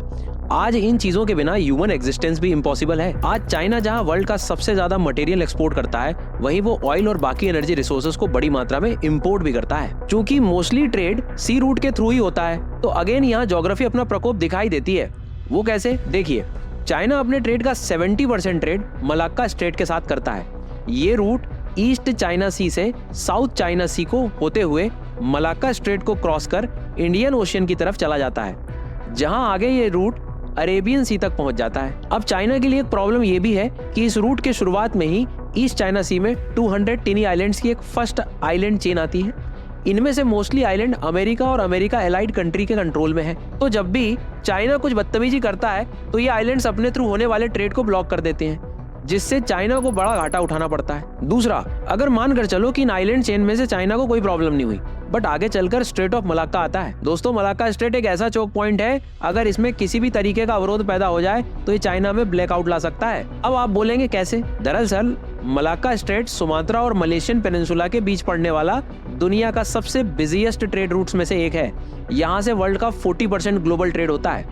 आज इन चीजों के बिना ह्यूमन एग्जिस्टेंस भी इम्पॉसिबल है। आज चाइना जहां वर्ल्ड का सबसे ज्यादा मटेरियल एक्सपोर्ट करता है, वहीं वो ऑयल और बाकी एनर्जी रिसोर्सेज को बड़ी मात्रा में इंपोर्ट भी करता है। क्योंकि मोस्टली ट्रेड सी रूट के थ्रू ही होता है, तो अगेन यहाँ ज्योग्राफी अपना प्रकोप दिखाई देती है। वो कैसे? देखिए, चाइना अपने ट्रेड का 70% ट्रेड मलाक्का स्ट्रेट के साथ करता है। ये रूट ईस्ट चाइना सी से साउथ चाइना सी को होते हुए मलाक्का स्ट्रेट को क्रॉस कर इंडियन ओशियन की तरफ चला जाता है, जहां आगे ये रूट अरेबियन सी तक पहुंच जाता है। अब चाइना के लिए एक प्रॉब्लम ये भी है कि इस रूट के शुरुआत में ही ईस्ट चाइना सी में 200 टिनी आइलैंड्स की एक फर्स्ट आइलैंड चेन आती है। इनमें से मोस्टली आइलैंड अमेरिका और अमेरिका एलाइड कंट्री के कंट्रोल में है। तो जब भी चाइना कुछ बदतमीजी करता है तो ये आइलैंड्स अपने थ्रू होने वाले ट्रेड को ब्लॉक कर देते हैं, जिससे चाइना को बड़ा घाटा उठाना पड़ता है। दूसरा, अगर मानकर चलो कि इन आइलैंड चेन में से चाइना को कोई प्रॉब्लम नहीं हुई, बट आगे चलकर स्ट्रेट ऑफ मलाक्का आता है। दोस्तों, मलाक्का स्ट्रेट एक ऐसा चोक पॉइंट है, अगर इसमें किसी भी तरीके का अवरोध पैदा हो जाए तो ये चाइना में ब्लैकआउट ला सकता है। अब आप बोलेंगे कैसे? दरअसल मलाक्का स्ट्रेट सुमात्रा और मलेशियन पेनिनसुला के बीच पड़ने वाला दुनिया का सबसे बिजिएस्ट ट्रेड रूट्स में से एक है। यहाँ से वर्ल्ड का 40% ग्लोबल ट्रेड होता है,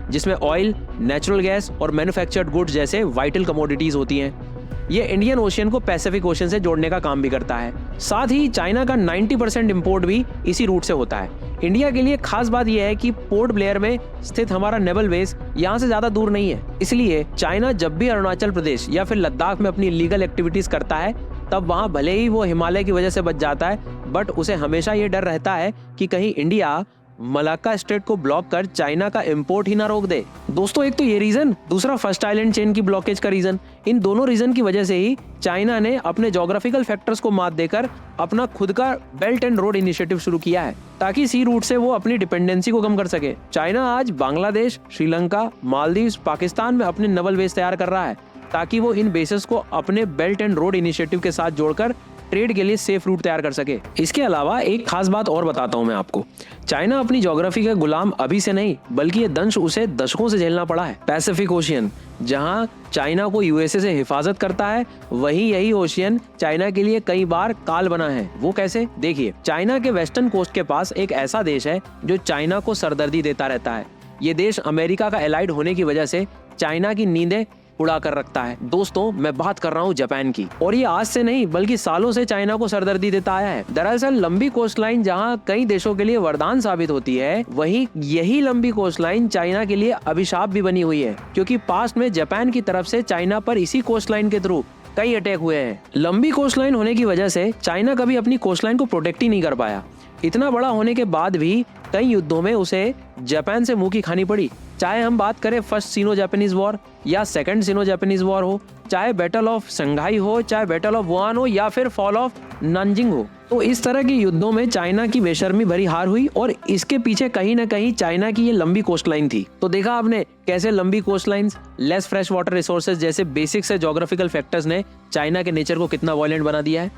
जिसमें ऑयल, नेचुरल गैस और मैन्युफैक्चर्ड गुड्स जैसे वाइटल कमोडिटीज होती हैं। ये इंडियन ओशियन को पैसिफिक ओशियन से जोड़ने का काम भी करता है। साथ ही चाइना का 90% इंपोर्ट भी इसी रूट से होता है। इंडिया के लिए खास बात यह है कि पोर्ट ब्लेयर में स्थित हमारा नेवल बेस यहाँ से ज्यादा दूर नहीं है, इसलिए चाइना जब भी अरुणाचल प्रदेश या फिर लद्दाख में अपनी इलीगल एक्टिविटीज करता है, तब वहाँ भले ही वो हिमालय की वजह से बच जाता है, बट उसे हमेशा ये डर रहता है कि कहीं इंडिया मलाक्का स्ट्रेट को ब्लॉक कर चाइना का इंपोर्ट ही ना रोक दे। दोस्तों, एक तो ये रीजन, दूसरा फर्स्ट आइलैंड चेन की ब्लॉकेज का रीजन। इन दोनों रीजन की वजह से ही चाइना ने अपने ज्योग्राफिकल फैक्टर्स को मात देकर अपना खुद का बेल्ट एंड रोड इनिशिएटिव शुरू किया है, ताकि सी रूट से वो अपनी डिपेंडेंसी को कम कर सके। चाइना आज बांग्लादेश, श्रीलंका, मालदीव, पाकिस्तान में अपने नेवल बेस तैयार कर रहा है, ताकि वो इन बेसेस को अपने बेल्ट एंड रोड इनिशिएटिव के साथ जोड़कर ट्रेड के लिए सेफ रूट तैयार कर सके। इसके अलावा एक खास बात और बताता हूं मैं आपको। चाइना अपनी ज्योग्राफी का गुलाम अभी से नहीं, बल्कि ये दंश उसे दशकों से झेलना पड़ा है। पैसिफिक ओशियन, जहां चाइना को यूएसए से हिफाजत करता है, वहीं यही ओशियन चाइना के लिए कई बार काल बना है। वो कैसे? देखिए, चाइना के वेस्टर्न कोस्ट के पास एक ऐसा देश है जो चाइना को सरदर्दी देता रहता है। ये देश अमेरिका का एलाइड होने की वजह से चाइना की नींदें उड़ा कर रखता है। दोस्तों, मैं बात कर रहा हूँ जापान की, और ये आज से नहीं बल्कि सालों से चाइना को सरदर्दी देता आया है। दरअसल लंबी कोस्टलाइन जहाँ कई देशों के लिए वरदान साबित होती है, वहीं यही लंबी कोस्टलाइन चाइना के लिए अभिशाप भी बनी हुई है, क्योंकि पास्ट में जापान की तरफ से चाइना पर इसी कोस्टलाइन के थ्रू कई अटैक हुए हैं। लंबी कोस्टलाइन होने की वजह से चाइना कभी अपनी कोस्टलाइन को प्रोटेक्ट ही नहीं कर पाया। इतना बड़ा होने के बाद भी कई युद्धों में उसे जापान से मुंह की खानी पड़ी। चाहे हम बात करें फर्स्ट सीनो जापानीज वॉर या सेकंड सीनो जापानीज वॉर हो, चाहे बैटल ऑफ शंघाई हो, चाहे बैटल ऑफ वुहान हो, या फिर फॉल ऑफ नानजिंग हो। तो इस तरह के युद्धों में चाइना की बेशर्मी भरी हार हुई, और इसके पीछे कहीं ना कहीं चाइना की ये लंबी कोस्टलाइन थी। तो देखा आपने कैसे लंबी कोस्टलाइंस, लेस फ्रेश वाटर रिसोर्सेज जैसे बेसिक से ज्योग्राफिकल फैक्टर्स ने चाइना के नेचर को कितना वायलेंट बना दिया है,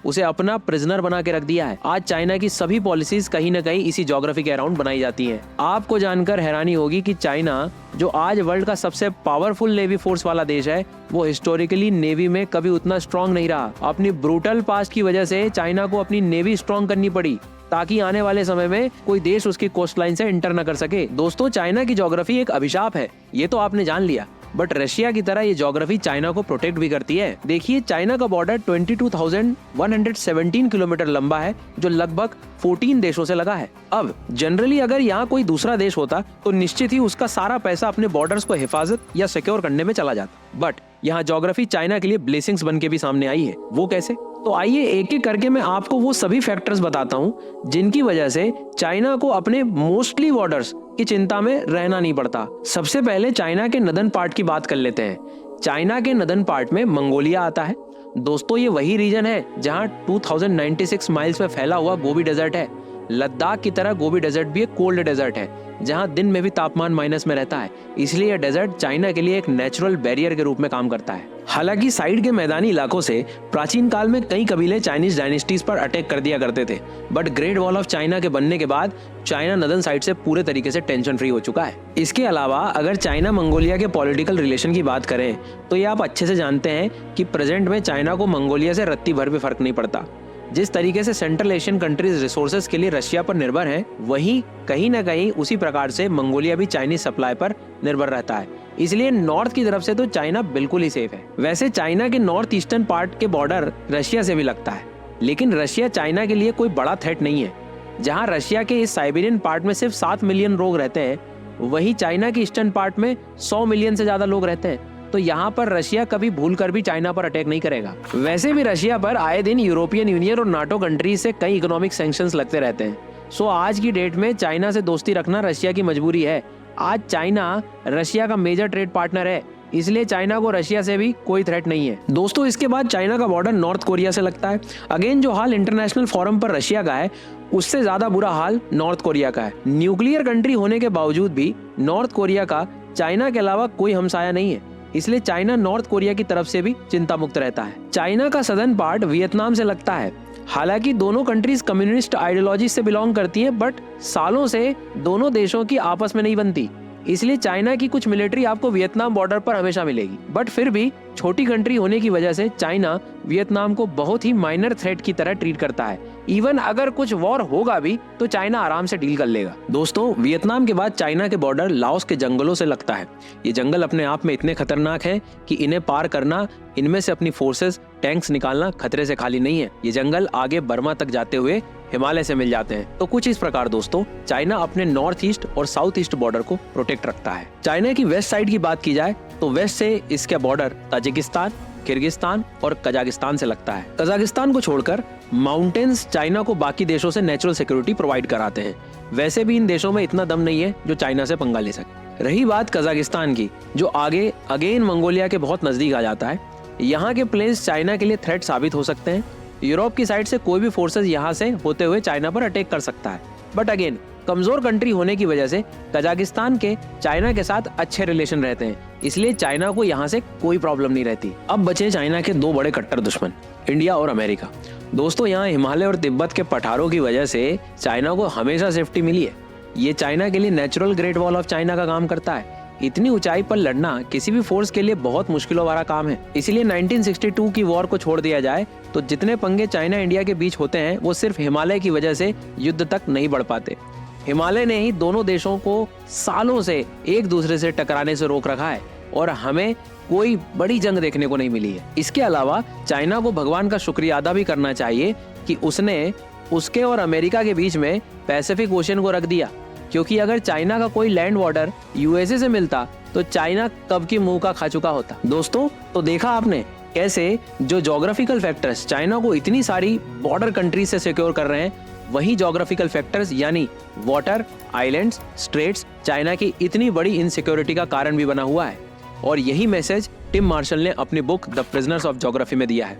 उसे अपना प्रिजनर बना के रख दिया है। आज चाइना की सभी पॉलिसीज कहीं ना कहीं इसी ज्योग्राफी के अराउंड बनाई जाती हैं। आपको जानकर हैरानी होगी कि चाइना, जो आज वर्ल्ड का सबसे पावरफुल नेवी फोर्स वाला देश है, वो हिस्टोरिकली नेवी में कभी उतना स्ट्रांग नहीं रहा। अपनी ब्रूटल पास्ट की वजह से चाइना को अपनी नेवी स्ट्रांग करनी पड़ी, ताकि आने वाले समय में कोई देश उसकी कोस्ट लाइन से एंटर न कर सके। दोस्तों, चाइना की ज्योग्राफी एक अभिशाप है, ये तो आपने जान लिया, बट रशिया की तरह ये ज्योग्राफी चाइना को प्रोटेक्ट भी करती है। देखिए, चाइना का बॉर्डर 22,117 किलोमीटर लंबा है, जो लगभग 14 देशों से लगा है। अब जनरली अगर यहाँ कोई दूसरा देश होता तो निश्चित ही उसका सारा पैसा अपने बॉर्डर्स को हिफाजत या सिक्योर करने में चला जाता, बट यहाँ ज्योग्राफी चाइना के लिए ब्लेसिंग्स बन के भी सामने आई है। वो कैसे? तो आइए एक एक करके मैं आपको वो सभी फैक्टर्स बताता हूँ जिनकी वजह से चाइना को अपने मोस्टली बॉर्डर्स की चिंता में रहना नहीं पड़ता। सबसे पहले चाइना के नदर्न पार्ट की बात कर लेते हैं। चाइना के नदर्न पार्ट में मंगोलिया आता है। दोस्तों, ये वही रीजन है जहां 2096 माइल्स में फैला हुआ गोबी डेजर्ट है। लद्दाख की तरह गोबी डेजर्ट भी एक कोल्ड डेजर्ट है, जहां दिन में भी तापमान माइनस में रहता है। इसलिए यह डेजर्ट चाइना के लिए एक नेचुरल बैरियर के रूप में काम करता है। हालांकि साइड के मैदानी इलाकों से प्राचीन काल में कई कबीले चाइनीज डायनेस्टीज पर अटैक कर दिया करते थे, but great wall of China के बनने के बाद चाइना नदर्न साइड से पूरे तरीके से टेंशन फ्री हो चुका है। इसके अलावा अगर चाइना मंगोलिया के पॉलिटिकल रिलेशन की बात करें तो ये आप अच्छे से जानते हैं कि प्रेजेंट में चाइना को मंगोलिया से रत्ती भर भी फर्क नहीं पड़ता। जिस तरीके से सेंट्रल एशियन कंट्रीज रिसोर्सेज के लिए रशिया पर निर्भर हैं, वहीं कहीं ना कहीं उसी प्रकार से मंगोलिया भी चाइनीज सप्लाई पर निर्भर रहता है। इसलिए नॉर्थ की तरफ से तो चाइना बिल्कुल ही सेफ है। वैसे चाइना के नॉर्थ ईस्टर्न पार्ट के बॉर्डर रशिया से भी लगता है, लेकिन रशिया चाइना के लिए कोई बड़ा थ्रेट नहीं है। जहां रशिया के इस साइबेरियन पार्ट में सिर्फ 7 मिलियन लोग रहते हैं, वहीं चाइना के ईस्टर्न पार्ट में 100 मिलियन से ज्यादा लोग रहते हैं। तो यहाँ पर रशिया कभी भूलकर भी चाइना पर अटैक नहीं करेगा। वैसे भी रशिया पर आए दिन यूरोपियन यूनियन और नाटो कंट्रीज से कई इकोनॉमिक सैंक्शंस लगते रहते हैं। सो आज की डेट में चाइना से दोस्ती रखना रशिया की मजबूरी है। आज चाइना रशिया का मेजर ट्रेड पार्टनर है, इसलिए चाइना को रशिया से भी कोई थ्रेट नहीं है। दोस्तों, इसके बाद चाइना का बॉर्डर नॉर्थ कोरिया से लगता है। अगेन, जो हाल इंटरनेशनल फोरम पर रशिया का है, उससे ज्यादा बुरा हाल नॉर्थ कोरिया का है। न्यूक्लियर कंट्री होने के बावजूद भी नॉर्थ कोरिया का चाइना के अलावा कोई हमसाया नहीं है, इसलिए चाइना नॉर्थ कोरिया की तरफ से भी चिंता मुक्त रहता है। चाइना का सदर्न पार्ट वियतनाम से लगता है। हालांकि दोनों कंट्रीज कम्युनिस्ट आइडियोलॉजी से बिलोंग करती हैं, बट सालों से दोनों देशों की आपस में नहीं बनती, इसलिए चाइना की कुछ मिलिट्री आपको वियतनाम बॉर्डर पर हमेशा मिलेगी। बट फिर भी छोटी कंट्री होने की वजह से चाइना वियतनाम को बहुत ही माइनर थ्रेट की तरह ट्रीट करता है। इवन अगर कुछ वॉर होगा भी तो चाइना आराम से डील कर लेगा। दोस्तों, वियतनाम के बाद चाइना के बॉर्डर लाओस के जंगलों से लगता है। ये जंगल अपने आप में इतने खतरनाक हैं कि इन्हें पार करना, इनमें से अपनी फोर्सेस, टैंक्स निकालना खतरे से खाली नहीं है। ये जंगल आगे बर्मा तक जाते हुए हिमालय से मिल जाते हैं। तो कुछ इस प्रकार दोस्तों, चाइना अपने नॉर्थ ईस्ट और साउथ ईस्ट बॉर्डर को प्रोटेक्ट रखता है। चाइना की वेस्ट साइड की बात की जाए तो वेस्ट से इसका बॉर्डर ताजिकिस्तान, किर्गिस्तान और कजाकिस्तान से लगता है। कजाकिस्तान को छोड़कर माउंटेन्स चाइना को बाकी देशों से नेचुरल सिक्योरिटी प्रोवाइड कराते हैं। वैसे भी इन देशों में इतना दम नहीं है जो चाइना से पंगा ले सके। रही बात कजाकिस्तान की, जो आगे अगेन मंगोलिया के बहुत नजदीक आ जाता है। यहाँ के प्लेन्स चाइना के लिए थ्रेट साबित हो सकते हैं। यूरोप की साइड से कोई भी फोर्सेस यहाँ से होते हुए चाइना पर अटैक कर सकता है। बट अगेन, कमजोर कंट्री होने की वजह से कजाकिस्तान के चाइना के साथ अच्छे रिलेशन रहते हैं, इसलिए चाइना को यहाँ से कोई प्रॉब्लम नहीं रहती। अब बचे चाइना के दो बड़े कट्टर दुश्मन, इंडिया और अमेरिका। दोस्तों, यहाँ हिमालय और तिब्बत के पठारों की वजह से चाइना को हमेशा सेफ्टी मिली है। ये चाइना के लिए natural great wall of China का काम करता है। इतनी ऊंचाई पर लड़ना किसी भी फोर्स के लिए बहुत मुश्किलों वाला काम है। इसीलिए 1962 की वॉर को छोड़ दिया जाए तो जितने पंगे चाइना इंडिया के बीच होते हैं वो सिर्फ हिमालय की वजह से युद्ध तक नहीं बढ़ पाते। हिमालय ने ही दोनों देशों को सालों से एक दूसरे से टकराने से रोक रखा है और हमें कोई बड़ी जंग देखने को नहीं मिली है। इसके अलावा चाइना को भगवान का शुक्रिया अदा भी करना चाहिए कि उसने उसके और अमेरिका के बीच में पैसिफिक ओशन को रख दिया, क्योंकि अगर चाइना का कोई लैंड बॉर्डर यूएसए से मिलता तो चाइना कब की मुंह का खा चुका होता। दोस्तों, तो देखा आपने कैसे जो ज्योग्राफिकल फैक्टर्स चाइना को इतनी सारी बॉर्डर कंट्रीज से सिक्योर कर रहे हैं, वही ज्योग्राफिकल फैक्टर्स यानी वाटर, आइलैंड्स, स्ट्रेट्स चाइना की इतनी बड़ी इनसिक्योरिटी का कारण भी बना हुआ है। और यही मैसेज टिम मार्शल ने अपनी book the prisoners of geography में दिया है।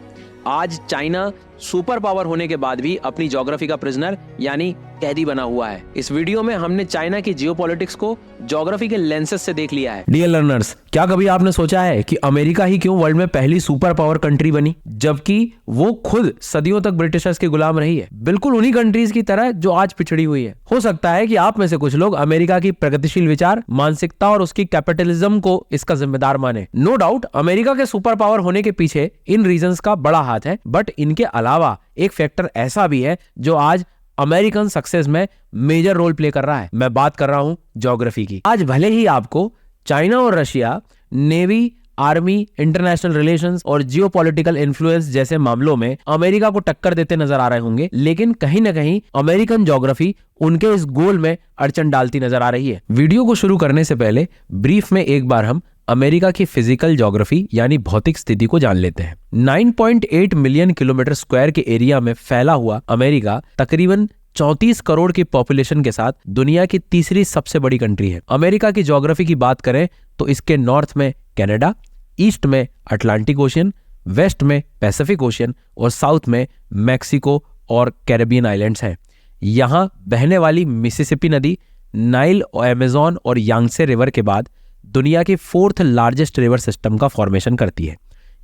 आज चाइना सुपर पावर होने के बाद भी अपनी ज्योग्राफी का प्रिजनर यानी कैदी बना हुआ है। इस वीडियो में हमने चाइना की जियोपॉलिटिक्स को ज्योग्राफी के लेंसेज से देख लिया है। डियर लर्नर्स, क्या कभी आपने सोचा है कि अमेरिका ही क्यों वर्ल्ड में पहली सुपर पावर कंट्री बनी, जबकि वो खुद सदियों तक ब्रिटिशर्स के गुलाम रही है, बिल्कुल उन्हीं कंट्रीज की तरह जो आज पिछड़ी हुई है। हो सकता है कि आप में से कुछ लोग अमेरिका की प्रगतिशील विचार, मानसिकता और उसकी कैपिटलिज्म को इसका जिम्मेदार माने। नो डाउट अमेरिका के सुपर पावर होने के पीछे इन रीजंस का बड़ा हाथ है, बट इनके अलावा एक फैक्टर ऐसा भी है जो आज अमेरिकन सक्सेस में मेजर रोल प्ले कर रहा है। मैं बात कर रहा हूं ज्योग्राफी की। आज भले ही आपको चाइना और Russia navy, army, international relations और जियोपॉलिटिकल इन्फ्लुएंस जैसे मामलों में अमेरिका को टक्कर देते नजर आ रहे होंगे, लेकिन कहीं ना कहीं अमेरिकन ज्योग्राफी उनके इस गोल में अड़चन डालती नजर आ रही है। वीडियो को शुरू करने से पहले ब्रीफ में एक बार हम अमेरिका की फिजिकल ज्योग्राफी यानी भौतिक स्थिति को जान लेते हैं। 9.8 मिलियन किलोमीटर स्क्वायर के एरिया में फैला हुआ अमेरिका तकरीबन 34 करोड़ की पॉपुलेशन के साथ दुनिया की तीसरी सबसे बड़ी कंट्री है। अमेरिका की ज्योग्राफी की बात करें तो इसके नॉर्थ में कनाडा, ईस्ट में अटलांटिक ओशियन, वेस्ट में पैसिफिक ओशियन और साउथ में मैक्सिको और कैरेबियन आइलैंड्स हैं। यहां बहने वाली मिसिसिपी नदी, नाइल, अमेज़न और यांगसे रिवर के बाद दुनिया की 4th लार्जेस्ट रिवर सिस्टम का फॉर्मेशन करती है।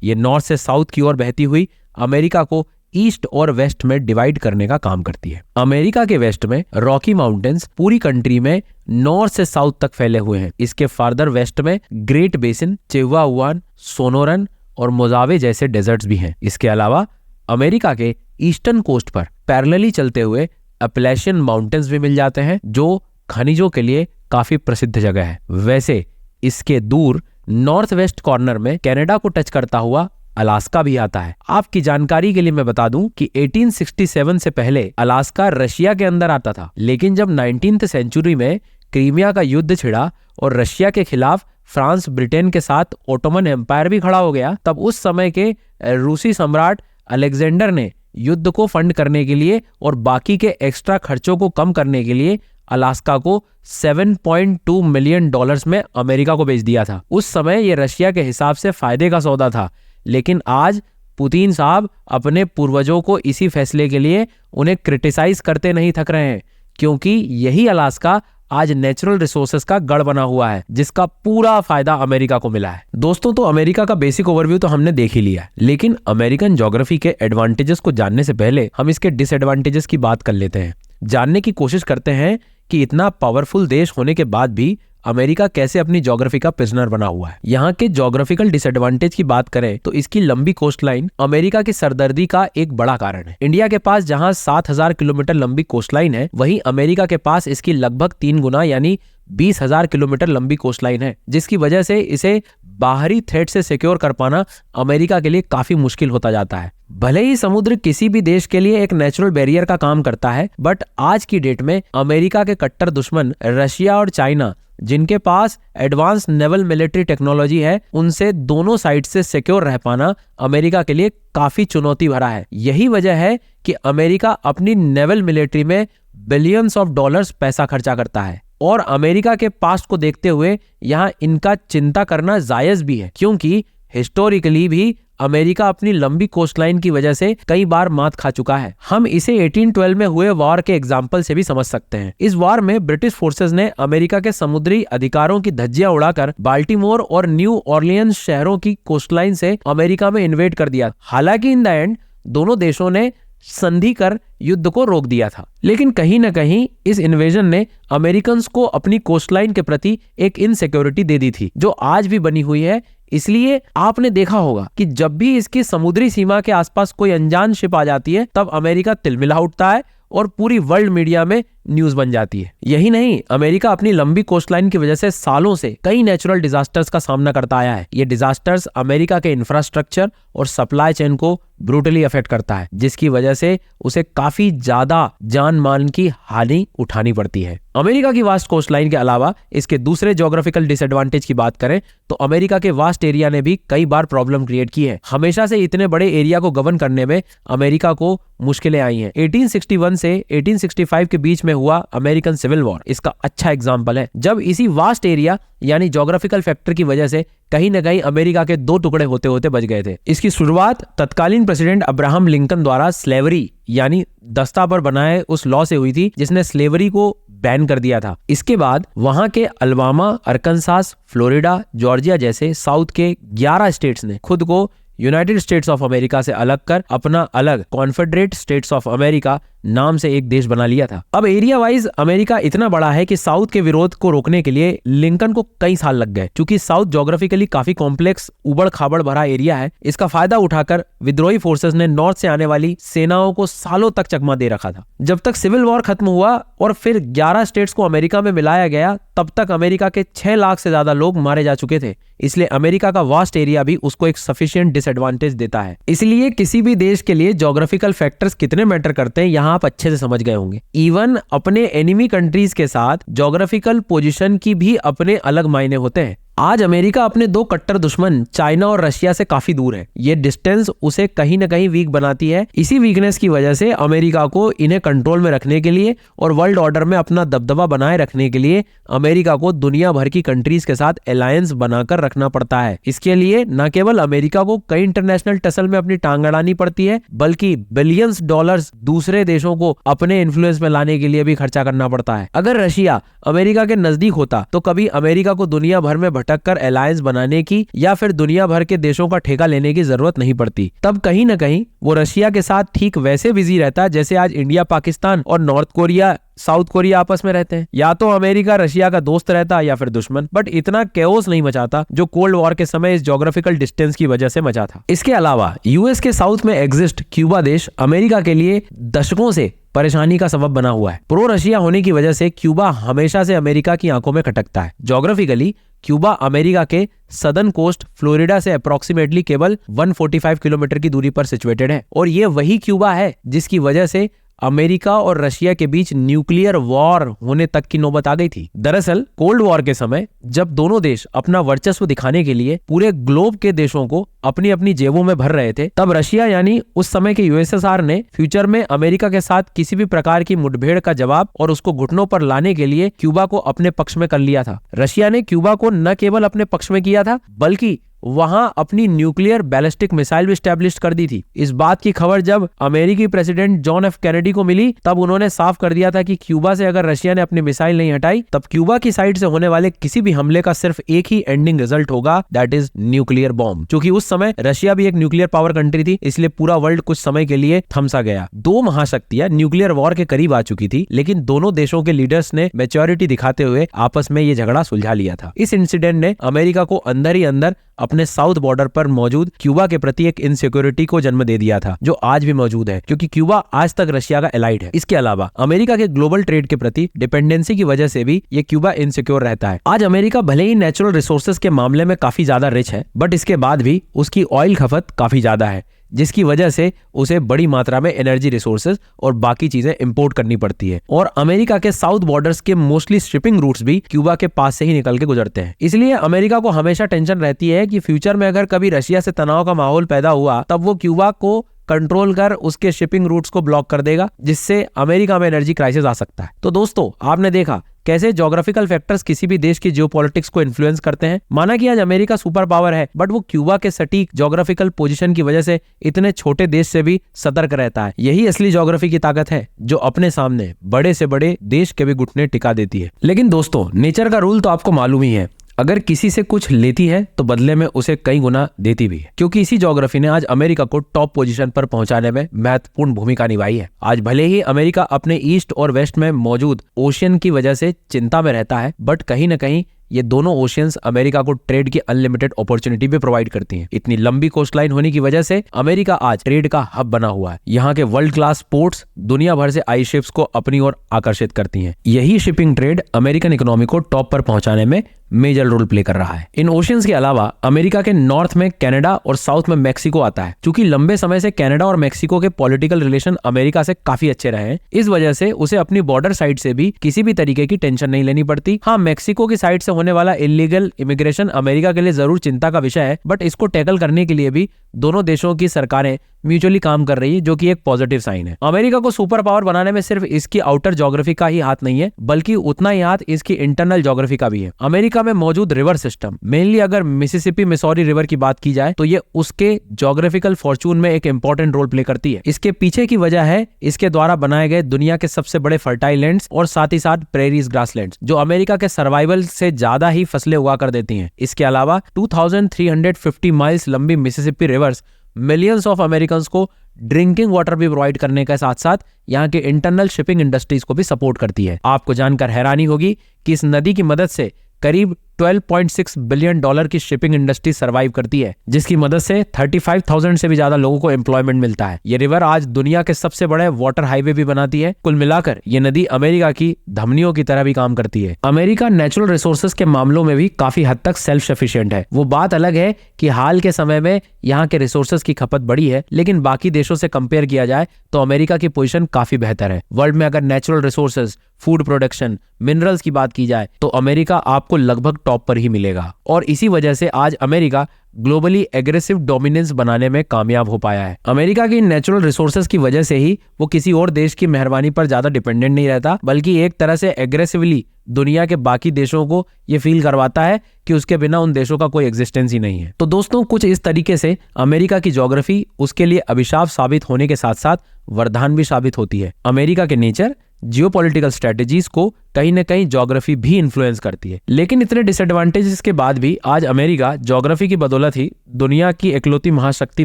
ये नॉर्थ से साउथ की ओर बहती हुई अमेरिका को ईस्ट और वेस्ट में डिवाइड करने का काम करती है। अमेरिका के वेस्ट में रॉकी माउंटेन्स पूरी कंट्री में नॉर्थ से साउथ तक फैले हुए हैं। इसके फार्दर वेस्ट में ग्रेट बेसिन, चिहुआहुआ, सोनोरन और मोजावे जैसे डेजर्ट्स भी हैं। इसके अलावा अमेरिका के ईस्टर्न कोस्ट पर पैरेलली चलते हुए अपैलेशियन माउंटेन्स भी मिल जाते हैं, जो खनिजों के लिए काफी प्रसिद्ध जगह है। वैसे इसके दूर नॉर्थ वेस्ट कॉर्नर में कनाडा को टच करता हुआ अलास्का भी आता है। आपकी जानकारी के लिए मैं बता दूं कि 1867 से पहले अलास्का रशिया के अंदर आता था, लेकिन जब 19th सेंचुरी में क्रीमिया का युद्ध छिड़ा और रशिया के खिलाफ फ्रांस ब्रिटेन के साथ ओटोमन एम्पायर भी खड़ा हो गया, तब उस समय के रूसी सम्राट अलेक्जेंडर ने युद्ध को फंड करने के लिए और बाकी के एक्स्ट्रा खर्चों को कम करने के लिए अलास्का को $7.2 मिलियन में अमेरिका को बेच दिया था। उस समय ये रशिया के हिसाब से फायदे का सौदा था, लेकिन आज पुतिन साहब अपने पूर्वजों को इसी फैसले के लिए उन्हें क्रिटिसाइज करते नहीं थक रहे हैं, क्योंकि यही अलास्का आज नेचुरल रिसोर्सेज का गढ़ बना हुआ है, जिसका पूरा फायदा अमेरिका को मिला है। दोस्तों, तो अमेरिका का बेसिक ओवरव्यू तो हमने देख ही लिया है, लेकिन अमेरिकन ज्योग्राफी के एडवांटेजेस को जानने से पहले हम इसके डिसएडवांटेजेस की बात कर लेते हैं। जानने की कोशिश करते हैं कि इतना पावरफुल देश होने के बाद भी अमेरिका कैसे अपनी ज्योग्राफी का प्रिजनर बना हुआ है। यहाँ के ज्योग्राफिकल डिसएडवांटेज की बात करें तो इसकी लंबी कोस्टलाइन अमेरिका की सरदर्दी का एक बड़ा कारण है। इंडिया के पास जहाँ 7,000 किलोमीटर लंबी कोस्टलाइन है, वहीं अमेरिका के पास इसकी लगभग 3 गुना यानी 20,000 किलोमीटर लंबी कोस्टलाइन है, जिसकी वजह से इसे बाहरी थ्रेट से सिक्योर कर पाना अमेरिका के लिए काफी मुश्किल होता जाता है। भले ही समुद्र किसी भी देश के लिए एक नेचुरल बैरियर का काम करता है, बट आज की डेट में अमेरिका के कट्टर दुश्मन रशिया और चाइना, जिनके पास एडवांस नेवल मिलिट्री टेक्नोलॉजी है, उनसे दोनों साइड से सिक्योर रह पाना अमेरिका के लिए काफी चुनौती भरा है। यही वजह है कि अमेरिका अपनी नेवल मिलिट्री में बिलियंस ऑफ डॉलर्स पैसा खर्चा करता है, और अमेरिका के पास्ट को देखते हुए यहाँ इनका चिंता करना जायज भी है, क्योंकि हिस्टोरिकली भी अमेरिका अपनी लंबी कोस्टलाइन की वजह से कई बार मात खा चुका है। हम इसे 1812 में हुए वॉर के एग्जाम्पल से भी समझ सकते हैं। इस वॉर में ब्रिटिश फोर्सेस ने अमेरिका के समुद्री अधिकारों की धज्जियां उड़ाकर बाल्टीमोर और न्यू ऑर्लियंस शहरों की कोस्टलाइन से अमेरिका में इन्वेड कर दिया। हालांकि इन द एंड दोनों देशों ने संधि कर युद्ध को रोक दिया था, लेकिन कहीं न कहीं इस इन्वेजन ने अमेरिकन को अपनी कोस्टलाइन के प्रति एक इनसिक्योरिटी दे दी थी, जो आज भी बनी हुई है। इसलिए आपने देखा होगा कि जब भी इसकी समुद्री सीमा के आसपास कोई अनजान शिप आ जाती है, तब अमेरिका तिलमिला उठता है और पूरी वर्ल्ड मीडिया में न्यूज बन जाती है। यही नहीं, अमेरिका अपनी लंबी कोस्टलाइन की वजह से सालों से कई नेचुरल डिजास्टर्स का सामना करता आया है। ये डिजास्टर्स अमेरिका के इंफ्रास्ट्रक्चर और सप्लाई चेन को ब्रूटली अफेक्ट करता है, जिसकी वजह से उसे काफी ज्यादा जान मान की हानि उठानी पड़ती है। अमेरिका की वास्ट कोस्टलाइन के अलावा इसके दूसरे ज्योग्राफिकल डिसएडवांटेज की बात करें तो अमेरिका के वास्ट एरिया ने भी कई बार प्रॉब्लम क्रिएट की है। हमेशा से इतने बड़े एरिया को गवर्न करने में अमेरिका को मुश्किलें आई हैं। 1861 से 1865 के बीच में हुआ अमेरिकन सिविल वॉर इसका अच्छा एग्जाम्पल है, जब इसी वास्ट एरिया यानी ज्योग्राफिकल फैक्टर की वजह से कहीं न कहीं अमेरिका के 2 टुकड़े होते होते बच गए थे। इसकी शुरुआत तत्कालीन प्रेसिडेंट अब्राहम लिंकन द्वारा स्लेवरी यानी दस्ता पर बनाए उस लॉ से हुई थी, जिसने स्लेवरी को बैन कर दिया था। इसके बाद वहां के अल्बामा, अरकानसास, फ्लोरिडा, जॉर्जिया जैसे साउथ के 11 स्टेट्स ने खुद को यूनाइटेड स्टेट्स ऑफ अमेरिका से अलग कर अपना अलग कॉन्फेडरेट स्टेट्स ऑफ अमेरिका नाम से एक देश बना लिया था। अब एरिया वाइज अमेरिका इतना बड़ा है कि साउथ के विरोध को रोकने के लिए लिंकन को कई साल लग गए। क्योंकि साउथ ज्योग्राफिकली काफी कॉम्प्लेक्स, उबड़ खाबड़ भरा एरिया है, इसका फायदा उठाकर विद्रोही फोर्सेस ने नॉर्थ से आने वाली सेनाओं को सालों तक चकमा दे रखा था। जब तक सिविल वॉर खत्म हुआ और फिर 11 स्टेट्स को अमेरिका में मिलाया गया, तब तक अमेरिका के 6 लाख से ज्यादा लोग मारे जा चुके थे। इसलिए अमेरिका का वास्ट एरिया भी उसको एक सफिशिएंट डिसएडवांटेज देता है। इसलिए किसी भी देश के लिए ज्योग्राफिकल फैक्टर्स कितने मैटर करते हैं यहाँ आप अच्छे से समझ गए होंगे। इवन अपने एनिमी कंट्रीज के साथ ज्योग्राफिकल पोजीशन की भी अपने अलग मायने होते हैं। आज अमेरिका अपने 2 कट्टर दुश्मन चाइना और रशिया से काफी दूर है। ये डिस्टेंस उसे कहीं न कहीं वीक बनाती है। इसी वीकनेस की वजह से अमेरिका को इन्हें कंट्रोल में रखने के लिए और वर्ल्ड ऑर्डर में अपना दबदबा बनाए रखने के लिए अमेरिका को दुनिया भर की कंट्रीज के साथ अलायंस बनाकर रखना पड़ता है। इसके लिए न केवल अमेरिका को कई इंटरनेशनल टसल में अपनी टांग अड़ानी पड़ती है, बल्कि बिलियंस डॉलर्स दूसरे देशों को अपने इन्फ्लुएंस में लाने के लिए भी खर्चा करना पड़ता है। अगर रशिया अमेरिका के नजदीक होता तो कभी अमेरिका को दुनिया भर में भटक कर अलायंस बनाने की या फिर दुनिया भर के देशों का ठेका लेने की जरूरत नहीं पड़ती। तब कहीं न कहीं वो रशिया के साथ ठीक वैसे बिजी रहता जैसे आज इंडिया, पाकिस्तान और नॉर्थ कोरिया, साउथ कोरिया आपस में रहते हैं। या तो अमेरिका रशिया का दोस्त रहता या फिर दुश्मन, बट इतना केओस नहीं मचाता जो कोल्ड वॉर के समय इस ज्योग्राफिकल डिस्टेंस की वजह से मचा था। इसके अलावा यूएस के साउथ में एग्जिस्ट क्यूबा देश अमेरिका के लिए दशकों से परेशानी का सबब बना हुआ है। प्रो रशिया होने की वजह से क्यूबा हमेशा से अमेरिका की आंखों में खटकता है। ज्योग्राफिकली क्यूबा अमेरिका के सदर्न कोस्ट फ्लोरिडा से अप्रोक्सीमेटली केवल 145 किलोमीटर की दूरी पर सिचुएटेड है, और ये वही क्यूबा है जिसकी वजह से अमेरिका और रशिया के बीच न्यूक्लियर वॉर होने तक की नौबत आ गई थी। दरअसल कोल्ड वॉर के समय जब दोनों देश अपना वर्चस्व दिखाने के लिए पूरे ग्लोब के देशों को अपनी अपनी जेबों में भर रहे थे, तब रशिया यानी उस समय के यूएसएसआर ने फ्यूचर में अमेरिका के साथ किसी भी प्रकार की मुठभेड़ का जवाब और उसको घुटनों पर लाने के लिए क्यूबा को अपने पक्ष में कर लिया था। रशिया ने क्यूबा को न केवल अपने पक्ष में किया था बल्कि वहां अपनी न्यूक्लियर बैलिस्टिक मिसाइल भी एस्टैब्लिश कर दी थी। इस बात की खबर जब अमेरिकी प्रेसिडेंट जॉन एफ कैनेडी को मिली तब उन्होंने साफ कर दिया था कि क्यूबा से अगर रशिया ने अपनी मिसाइल नहीं हटाई तब क्यूबा की साइड से होने वाले किसी भी हमले का सिर्फ एक ही एंडिंग रिजल्ट होगा, दैट इज न्यूक्लियर बॉम्ब। क्योंकि उस समय रशिया भी एक न्यूक्लियर पावर कंट्री थी, इसलिए पूरा वर्ल्ड कुछ समय के लिए थमसा गया। दो महाशक्तियां न्यूक्लियर वॉर के करीब आ चुकी थी, लेकिन दोनों देशों के लीडर्स ने मैच्योरिटी दिखाते हुए आपस में ये झगड़ा सुलझा लिया था। इस इंसिडेंट ने अमेरिका को अंदर ही अंदर अपने साउथ बॉर्डर पर मौजूद क्यूबा के प्रति एक इनसिक्योरिटी को जन्म दे दिया था, जो आज भी मौजूद है, क्योंकि क्यूबा आज तक रशिया का एलाइड है। इसके अलावा अमेरिका के ग्लोबल ट्रेड के प्रति डिपेंडेंसी की वजह से भी ये क्यूबा इनसिक्योर रहता है। आज अमेरिका भले ही नेचुरल रिसोर्सेज के मामले में काफी ज्यादा रिच है, बट इसके बाद भी उसकी ऑयल खपत काफी ज्यादा है, जिसकी वजह से उसे बड़ी मात्रा में एनर्जी रिसोर्सेज और बाकी चीजें इंपोर्ट करनी पड़ती है। और अमेरिका के साउथ बॉर्डर्स के मोस्टली शिपिंग रूट्स भी क्यूबा के पास से ही निकल के गुजरते हैं। इसलिए अमेरिका को हमेशा टेंशन रहती है कि फ्यूचर में अगर कभी रशिया से तनाव का माहौल पैदा हुआ तब वो क्यूबा को कंट्रोल कर उसके शिपिंग रूट्स को ब्लॉक कर देगा, जिससे अमेरिका में एनर्जी क्राइसिस आ सकता है। तो दोस्तों, आपने देखा कैसे ज्योग्राफिकल फैक्टर्स किसी भी देश की जियोपॉलिटिक्स को इन्फ्लुएंस करते हैं। माना कि आज अमेरिका सुपर पावर है, बट वो क्यूबा के सटीक ज्योग्राफिकल पोजीशन की वजह से इतने छोटे देश से भी सतर्क रहता है। यही असली ज्योग्राफी की ताकत है, जो अपने सामने बड़े से बड़े देश के भी घुटने टिका देती है। लेकिन दोस्तों, नेचर का रूल तो आपको मालूम ही है, अगर किसी से कुछ लेती है तो बदले में उसे कई गुना देती भी है। क्योंकि इसी ज्योग्राफी ने आज अमेरिका को टॉप पोजीशन पर पहुंचाने में महत्वपूर्ण भूमिका निभाई है। आज भले ही अमेरिका अपने ईस्ट और वेस्ट में मौजूद ओशियन की वजह से चिंता में रहता है, बट कहीं ना कहीं ये दोनों ओशियंस अमेरिका को ट्रेड की अनलिमिटेड अपॉर्चुनिटी भी प्रोवाइड करती हैं। इतनी लंबी कोस्टलाइन होने की वजह से अमेरिका आज ट्रेड का हब बना हुआ है। यहाँ के वर्ल्ड क्लास पोर्ट्स दुनिया भर से आई शिप्स को अपनी ओर आकर्षित करती हैं। यही शिपिंग ट्रेड अमेरिकन इकोनॉमी को टॉप पर पहुंचाने में मेजर रोल प्ले कर रहा है। इन ओशियंस के अलावा अमेरिका के नॉर्थ में कनाडा और साउथ में मैक्सिको आता है। क्योंकि लंबे समय से कनाडा और मैक्सिको के पॉलिटिकल रिलेशन अमेरिका से काफी अच्छे रहे हैं, इस वजह से उसे अपनी बॉर्डर साइड से भी किसी भी तरीके की टेंशन नहीं लेनी पड़ती। हाँ, मैक्सिको की साइड से होने वाला इलीगल इमिग्रेशन अमेरिका के लिए जरूर चिंता का विषय है, बट इसको टैकल करने के लिए भी दोनों देशों की सरकारें म्यूचुअली काम कर रही है, जो कि एक पॉजिटिव साइन है। अमेरिका को सुपर पावर बनाने में सिर्फ इसकी आउटर ज्योग्राफी का ही हाथ नहीं है, बल्कि उतना ही हाथ इसकी इंटरनल ज्योग्राफी का भी है। अमेरिका में मौजूद रिवर सिस्टम, मेनली अगर मिसिसिपी मिसौरी रिवर की बात की जाए तो ये उसके ज्योग्राफिकल फॉर्चून में एक इंपॉर्टेंट रोल प्ले करती है। इसके पीछे की वजह है इसके द्वारा बनाए गए दुनिया के सबसे बड़े फर्टाइल लैंड्स और साथ ही साथ प्रेरीज ग्रासलैंड्स, जो अमेरिका के सर्वाइवल से ज्यादा ही फसलें उगा कर देती हैं। इसके अलावा 2350 माइल्स लंबी Mississippi reverse millions of Americans को ड्रिंकिंग वाटर भी प्रोवाइड करने के साथ साथ यहाँ के इंटरनल शिपिंग इंडस्ट्रीज को भी सपोर्ट करती है। आपको जानकर हैरानी होगी कि इस नदी की मदद से करीब $12.6 बिलियन की शिपिंग इंडस्ट्री सर्वाइव करती है, जिसकी मदद से 35,000 से भी ज्यादा लोगों को एम्प्लॉयमेंट मिलता है। ये रिवर आज दुनिया के सबसे बड़े वाटर हाईवे भी बनाती है। कुल मिलाकर ये नदी अमेरिका की धमनियों की तरह भी काम करती है। अमेरिका नेचुरल रिसोर्सेज के मामलों में भी काफी हद तक सेल्फ सफिशिएंट है। वो बात अलग है कि हाल के समय में यहाँ के रिसोर्सेज की खपत बढ़ी है, लेकिन बाकी देशों से कंपेयर किया जाए तो अमेरिका की पोजीशन काफी बेहतर है। वर्ल्ड में अगर natural resources, food production, minerals की बात की जाए तो अमेरिका आपको लगभग टॉप पर ही मिलेगा। और इसी वजह से आज अमेरिका ग्लोबली एग्रेसिव डोमिनेंस बनाने में कामयाब हो पाया है। अमेरिका की नेचुरल रिसोर्सेज की वजह से ही वो किसी और देश की मेहरबानी पर ज्यादा डिपेंडेंट नहीं रहता, बल्कि एक तरह से एग्रेसिवली दुनिया के बाकी देशों को ये फील करवाता है कि उसके बिना उन देशों का कोई एग्जिस्टेंस ही नहीं है। तो दोस्तों, कुछ इस तरीके से अमेरिका की ज्योग्राफी उसके लिए अभिशाप साबित होने के साथ साथ वरदान भी साबित होती है। अमेरिका के नेचर, जियोपॉलिटिकल स्ट्रेटेजीज को कहीं न कहीं ज्योग्राफी भी इन्फ्लुएंस करती है। लेकिन इतने डिसएडवांटेजेस के बाद भी आज अमेरिका ज्योग्राफी की बदौलत ही दुनिया की इकलौती महाशक्ति